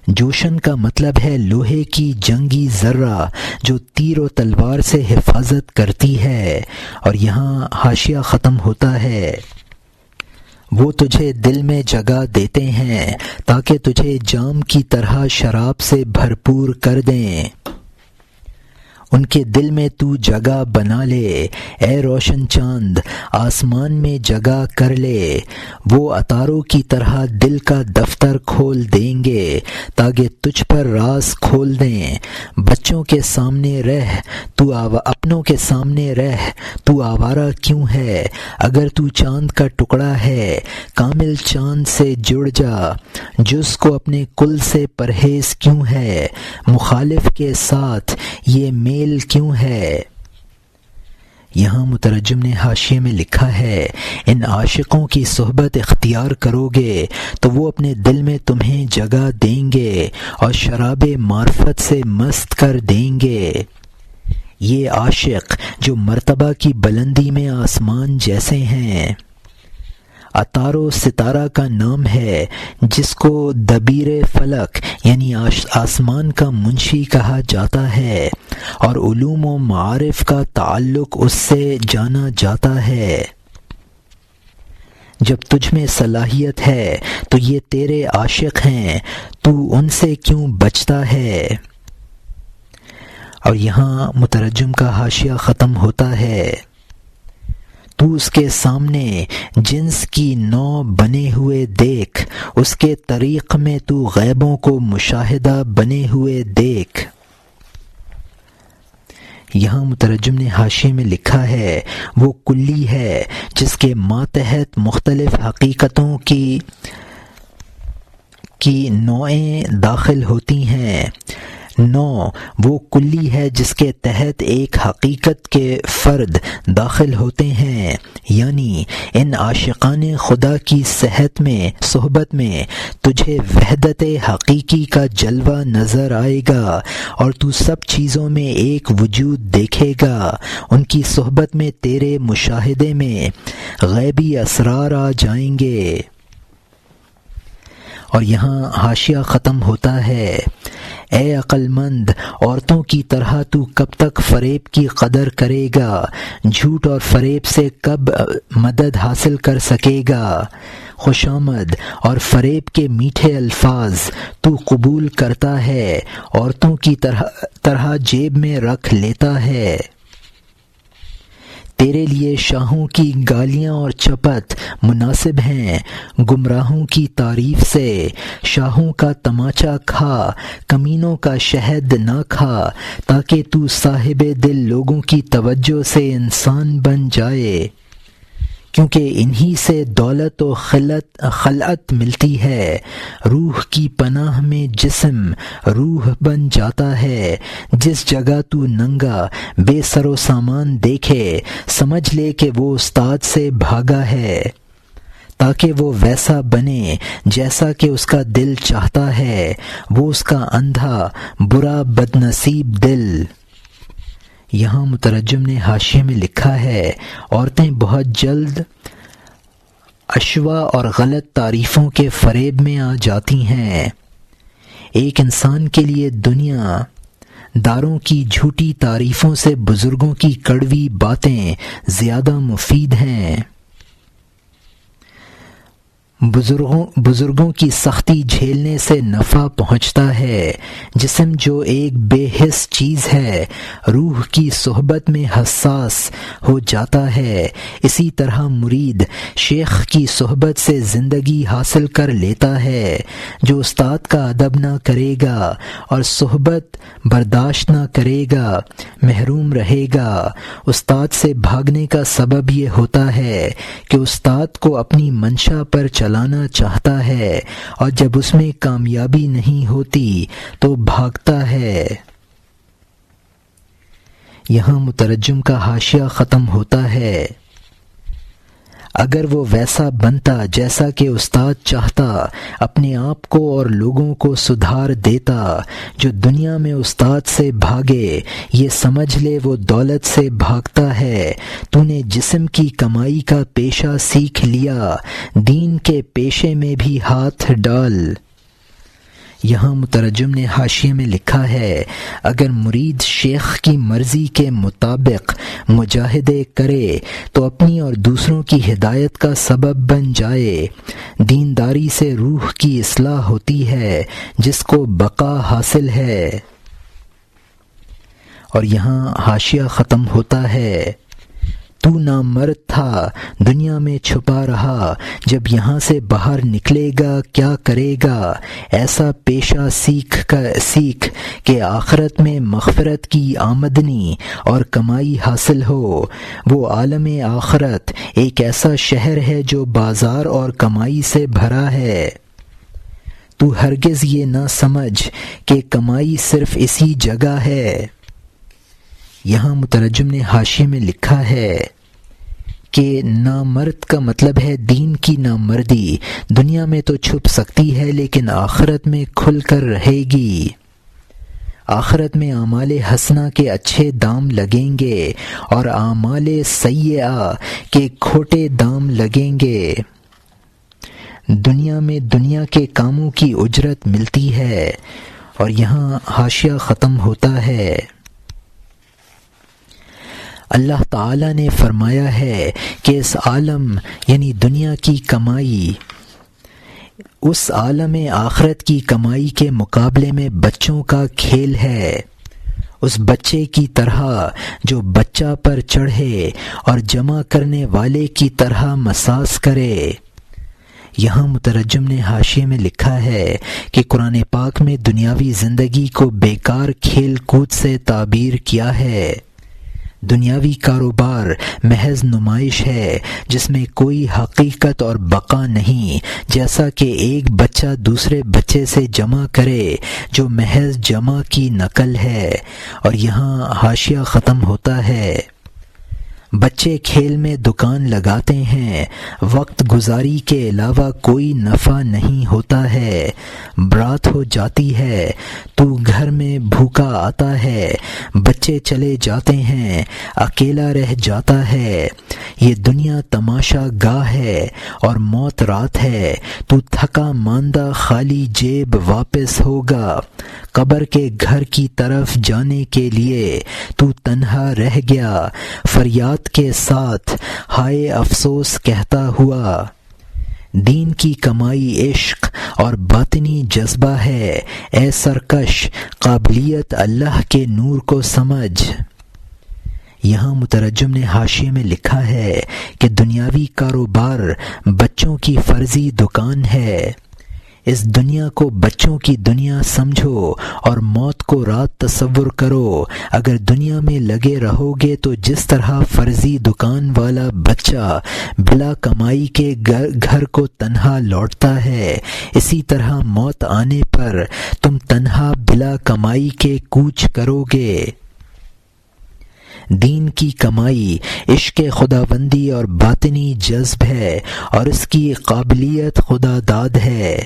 جوشن کا مطلب ہے لوہے کی جنگی ذرہ جو تیر و تلوار سے حفاظت کرتی ہے۔ اور یہاں حاشیہ ختم ہوتا ہے، وہ تجھے دل میں جگہ دیتے ہیں تاکہ تجھے جام کی طرح شراب سے بھرپور کر دیں۔ ان کے دل میں تو جگہ بنا لے، اے روشن چاند آسمان میں جگہ کر لے۔ وہ عطاروں کی طرح دل کا دفتر کھول دیں گے تاکہ تجھ پر راز کھول دیں۔ بچوں کے سامنے رہ تو اپنوں کے سامنے رہ تو آوارہ کیوں ہے؟ اگر تو چاند کا ٹکڑا ہے کامل چاند سے جڑ جا، جز کو اپنے کل سے پرہیز کیوں ہے؟ مخالف کے ساتھ یہ میل کیوں ہے؟ یہاں مترجم نے حاشیے میں لکھا ہے، ان عاشقوں کی صحبت اختیار کرو گے تو وہ اپنے دل میں تمہیں جگہ دیں گے اور شراب معرفت سے مست کر دیں گے۔ یہ عاشق جو مرتبہ کی بلندی میں آسمان جیسے ہیں۔ عطار و ستارہ کا نام ہے جس کو دبیر فلک یعنی آسمان کا منشی کہا جاتا ہے، اور علوم و معارف کا تعلق اس سے جانا جاتا ہے۔ جب تجھ میں صلاحیت ہے تو یہ تیرے عاشق ہیں، تو ان سے کیوں بچتا ہے؟ اور یہاں مترجم کا حاشیہ ختم ہوتا ہے، تو اس کے سامنے جنس کی نو بنے ہوئے دیکھ، اس کے طریق میں تو غیبوں کو مشاہدہ بنے ہوئے دیکھ۔ یہاں مترجم نے حاشیے میں لکھا ہے، وہ کلی ہے جس کے ماتحت مختلف حقیقتوں کی نوعیں داخل ہوتی ہیں۔ نو وہ کلی ہے جس کے تحت ایک حقیقت کے فرد داخل ہوتے ہیں، یعنی ان عاشقان خدا کی صحبت میں تجھے وحدت حقیقی کا جلوہ نظر آئے گا اور تو سب چیزوں میں ایک وجود دیکھے گا۔ ان کی صحبت میں تیرے مشاہدے میں غیبی اسرار آ جائیں گے۔ اور یہاں حاشیہ ختم ہوتا ہے، اے عقل مند عورتوں کی طرح تو کب تک فریب کی قدر کرے گا؟ جھوٹ اور فریب سے کب مدد حاصل کر سکے گا؟ خوش آمد اور فریب کے میٹھے الفاظ تو قبول کرتا ہے، عورتوں کی طرح جیب میں رکھ لیتا ہے۔ تیرے لیے شاہوں کی گالیاں اور چپت مناسب ہیں، گمراہوں کی تعریف سے شاہوں کا تماچا کھا، کمینوں کا شہد نہ کھا، تاکہ تو صاحب دل لوگوں کی توجہ سے انسان بن جائے، کیونکہ انہی سے دولت و خلعت ملتی ہے۔ روح کی پناہ میں جسم روح بن جاتا ہے۔ جس جگہ تو ننگا بے سر و سامان دیکھے، سمجھ لے کہ وہ استاد سے بھاگا ہے، تاکہ وہ ویسا بنے جیسا کہ اس کا دل چاہتا ہے، وہ اس کا اندھا برا بدنصیب دل۔ یہاں مترجم نے حاشیے میں لکھا ہے، عورتیں بہت جلد اشوا اور غلط تعریفوں کے فریب میں آ جاتی ہیں۔ ایک انسان کے لیے دنیا داروں کی جھوٹی تعریفوں سے بزرگوں کی کڑوی باتیں زیادہ مفید ہیں۔ بزرگوں کی سختی جھیلنے سے نفع پہنچتا ہے۔ جسم جو ایک بے حس چیز ہے، روح کی صحبت میں حساس ہو جاتا ہے۔ اسی طرح مرید شیخ کی صحبت سے زندگی حاصل کر لیتا ہے۔ جو استاد کا ادب نہ کرے گا اور صحبت برداشت نہ کرے گا، محروم رہے گا۔ استاد سے بھاگنے کا سبب یہ ہوتا ہے کہ استاد کو اپنی منشا پر چلانا چاہتا ہے، اور جب اس میں کامیابی نہیں ہوتی تو بھاگتا ہے۔ یہاں مترجم کا حاشیہ ختم ہوتا ہے۔ اگر وہ ویسا بنتا جیسا کہ استاد چاہتا، اپنے آپ کو اور لوگوں کو سدھار دیتا۔ جو دنیا میں استاد سے بھاگے، یہ سمجھ لے وہ دولت سے بھاگتا ہے۔ تو نے جسم کی کمائی کا پیشہ سیکھ لیا، دین کے پیشے میں بھی ہاتھ ڈال۔ یہاں مترجم نے حاشیے میں لکھا ہے، اگر مرید شیخ کی مرضی کے مطابق مجاہدے کرے تو اپنی اور دوسروں کی ہدایت کا سبب بن جائے۔ دینداری سے روح کی اصلاح ہوتی ہے، جس کو بقا حاصل ہے۔ اور یہاں حاشیہ ختم ہوتا ہے۔ تو نامرد تھا، دنیا میں چھپا رہا، جب یہاں سے باہر نکلے گا کیا کرے گا؟ ایسا پیشہ سیکھ کہ آخرت میں مغفرت کی آمدنی اور کمائی حاصل ہو۔ وہ عالم آخرت ایک ایسا شہر ہے جو بازار اور کمائی سے بھرا ہے۔ تو ہرگز یہ نہ سمجھ کہ کمائی صرف اسی جگہ ہے۔ یہاں مترجم نے حاشیے میں لکھا ہے کہ نامرد کا مطلب ہے دین کی نامردی۔ دنیا میں تو چھپ سکتی ہے لیکن آخرت میں کھل کر رہے گی۔ آخرت میں اعمال حسنہ کے اچھے دام لگیں گے اور اعمال سیئہ کے کھوٹے دام لگیں گے۔ دنیا میں دنیا کے کاموں کی اجرت ملتی ہے۔ اور یہاں حاشیہ ختم ہوتا ہے۔ اللہ تعالیٰ نے فرمایا ہے کہ اس عالم یعنی دنیا کی کمائی اس عالم آخرت کی کمائی کے مقابلے میں بچوں کا کھیل ہے۔ اس بچے کی طرح جو بچہ پر چڑھے اور جمع کرنے والے کی طرح مساس کرے۔ یہاں مترجم نے حاشیے میں لکھا ہے کہ قرآن پاک میں دنیاوی زندگی کو بیکار کھیل کود سے تعبیر کیا ہے۔ دنیاوی کاروبار محض نمائش ہے جس میں کوئی حقیقت اور بقا نہیں، جیسا کہ ایک بچہ دوسرے بچے سے جمع کرے جو محض جمع کی نقل ہے۔ اور یہاں حاشیہ ختم ہوتا ہے۔ بچے کھیل میں دکان لگاتے ہیں، وقت گزاری کے علاوہ کوئی نفع نہیں ہوتا ہے۔ برات ہو جاتی ہے تو گھر میں بھوکا آتا ہے، بچے چلے جاتے ہیں، اکیلا رہ جاتا ہے۔ یہ دنیا تماشا گاہ ہے اور موت رات ہے۔ تو تھکا ماندہ خالی جیب واپس ہوگا۔ قبر کے گھر کی طرف جانے کے لیے تو تنہا رہ گیا، فریاد کے ساتھ ہائے افسوس کہتا ہوا۔ دین کی کمائی عشق اور باطنی جذبہ ہے، اے سرکش قابلیت اللہ کے نور کو سمجھ۔ یہاں مترجم نے حاشیے میں لکھا ہے کہ دنیاوی کاروبار بچوں کی فرضی دکان ہے۔ اس دنیا کو بچوں کی دنیا سمجھو اور موت کو رات تصور کرو۔ اگر دنیا میں لگے رہو گے تو جس طرح فرضی دکان والا بچہ بلا کمائی کے گھر کو تنہا لوٹتا ہے، اسی طرح موت آنے پر تم تنہا بلا کمائی کے کوچ کرو گے۔ دین کی کمائی عشق خداوندی اور باطنی جذب ہے اور اس کی قابلیت خدا داد ہے۔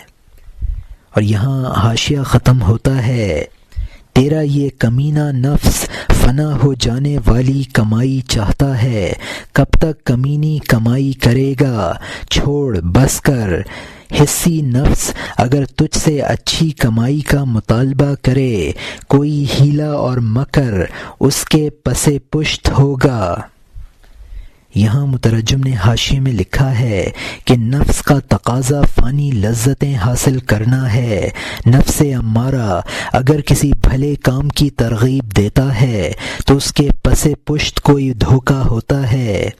اور یہاں حاشیہ ختم ہوتا ہے، تیرا یہ کمینہ نفس فنا ہو جانے والی کمائی چاہتا ہے، کب تک کمینی کمائی کرے گا؟ چھوڑ بس کر۔ حسی نفس اگر تجھ سے اچھی کمائی کا مطالبہ کرے، کوئی ہیلا اور مکر اس کے پس پشت ہوگا۔ یہاں مترجم نے حاشیے میں لکھا ہے کہ نفس کا تقاضا فانی لذتیں حاصل کرنا ہے۔ نفس امارہ اگر کسی بھلے کام کی ترغیب دیتا ہے تو اس کے پس پشت کوئی دھوکہ ہوتا ہے۔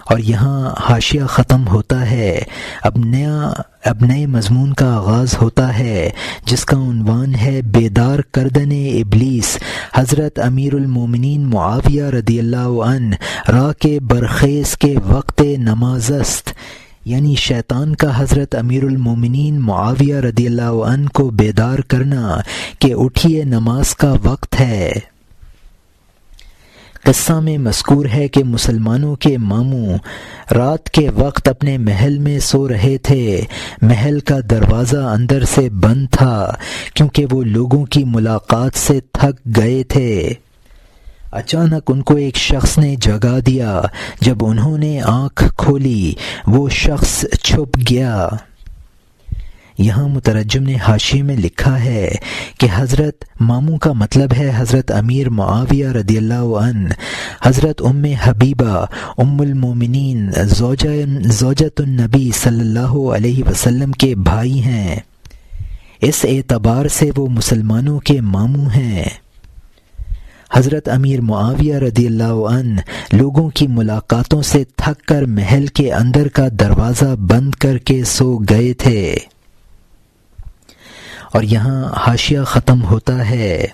اور یہاں حاشیہ ختم ہوتا ہے، اب نئے مضمون کا آغاز ہوتا ہے جس کا عنوان ہے بیدار کردن ابلیس۔ حضرت امیر المومنین معاویہ رضی اللہ عنہ را کے برخیز کے وقت نماز است، یعنی شیطان کا حضرت امیر المومنین معاویہ رضی اللہ عنہ کو بیدار کرنا کہ اٹھیے نماز کا وقت ہے۔ قصہ میں مذکور ہے کہ مسلمانوں کے ماموں رات کے وقت اپنے محل میں سو رہے تھے۔ محل کا دروازہ اندر سے بند تھا کیونکہ وہ لوگوں کی ملاقات سے تھک گئے تھے۔ اچانک ان کو ایک شخص نے جگا دیا۔ جب انہوں نے آنکھ کھولی وہ شخص چھپ گیا۔ یہاں مترجم نے حاشیے میں لکھا ہے کہ حضرت ماموں کا مطلب ہے حضرت امیر معاویہ رضی اللہ عنہ، حضرت ام حبیبہ ام المومنین زوجۃ النبی صلی اللہ علیہ وسلم کے بھائی ہیں۔ اس اعتبار سے وہ مسلمانوں کے ماموں ہیں۔ حضرت امیر معاویہ رضی اللہ عنہ لوگوں کی ملاقاتوں سے تھک کر محل کے اندر کا دروازہ بند کر کے سو گئے تھے۔ اور یہاں حاشیہ ختم ہوتا ہے،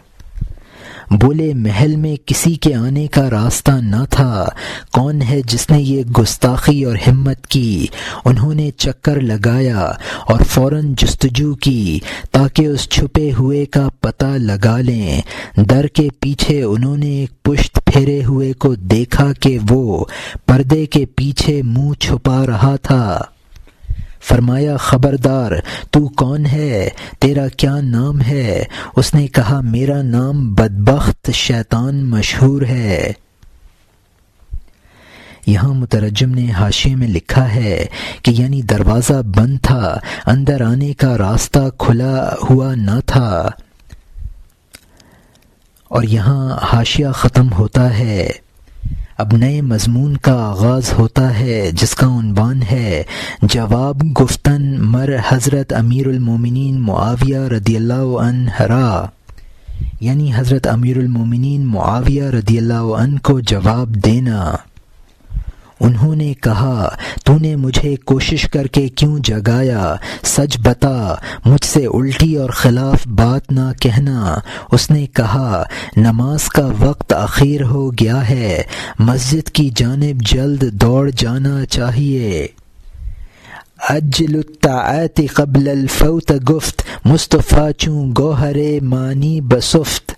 بولے محل میں کسی کے آنے کا راستہ نہ تھا، کون ہے جس نے یہ گستاخی اور ہمت کی؟ انہوں نے چکر لگایا اور فوراً جستجو کی تاکہ اس چھپے ہوئے کا پتہ لگا لیں۔ در کے پیچھے انہوں نے ایک پشت پھیرے ہوئے کو دیکھا کہ وہ پردے کے پیچھے منہ چھپا رہا تھا۔ فرمایا خبردار، تو کون ہے؟ تیرا کیا نام ہے؟ اس نے کہا میرا نام بدبخت شیطان مشہور ہے۔ یہاں مترجم نے حاشیے میں لکھا ہے کہ یعنی دروازہ بند تھا، اندر آنے کا راستہ کھلا ہوا نہ تھا۔ اور یہاں حاشیہ ختم ہوتا ہے، اب نئے مضمون کا آغاز ہوتا ہے جس کا عنوان ہے جواب گفتن مر حضرت امیر المومنین معاویہ رضی اللہ عنہ را، یعنی حضرت امیر المومنین معاویہ رضی اللہ عنہ کو جواب دینا۔ انہوں نے کہا تو نے مجھے کوشش کر کے کیوں جگایا؟ سچ بتا، مجھ سے الٹی اور خلاف بات نہ کہنا۔ اس نے کہا نماز کا وقت اخیر ہو گیا ہے، مسجد کی جانب جلد دوڑ جانا چاہیے۔ اجل الطاعات قبل الفوت گفت، مصطفیٰ چوں گوہر مانی بسفت۔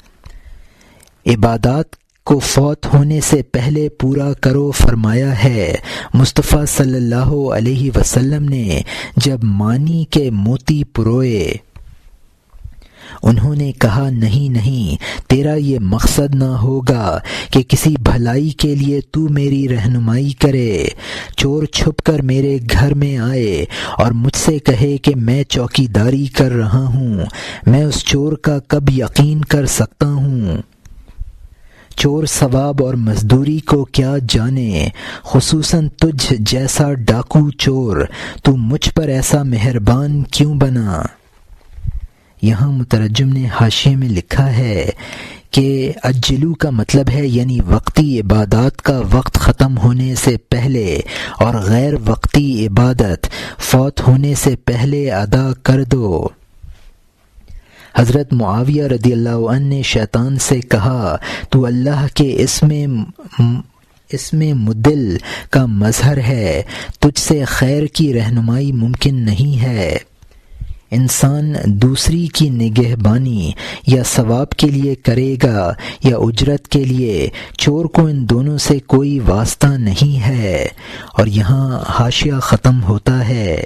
عبادات کو فوت ہونے سے پہلے پورا کرو فرمایا ہے۔ مصطفیٰ صلی اللہ علیہ وسلم نے جب مانی کے موتی پروئے، انہوں نے کہا نہیں، تیرا یہ مقصد نہ ہوگا کہ کسی بھلائی کے لیے تو میری رہنمائی کرے۔ چور چھپ کر میرے گھر میں آئے اور مجھ سے کہے کہ میں چوکیداری کر رہا ہوں، میں اس چور کا کب یقین کر سکتا ہوں؟ چور ثواب اور مزدوری کو کیا جانے، خصوصاً تجھ جیسا ڈاکو چور، تو مجھ پر ایسا مہربان کیوں بنا؟ یہاں مترجم نے حاشیے میں لکھا ہے کہ اجلو کا مطلب ہے یعنی وقتی عبادات کا وقت ختم ہونے سے پہلے اور غیر وقتی عبادت فوت ہونے سے پہلے ادا کر دو۔ حضرت معاویہ رضی اللہ عنہ نے شیطان سے کہا تو اللہ کے اسم مدل کا مظہر ہے، تجھ سے خیر کی رہنمائی ممکن نہیں ہے۔ انسان دوسری کی نگہبانی یا ثواب کے لیے کرے گا یا اجرت کے لیے، چور کو ان دونوں سے کوئی واسطہ نہیں ہے۔ اور یہاں حاشیہ ختم ہوتا ہے۔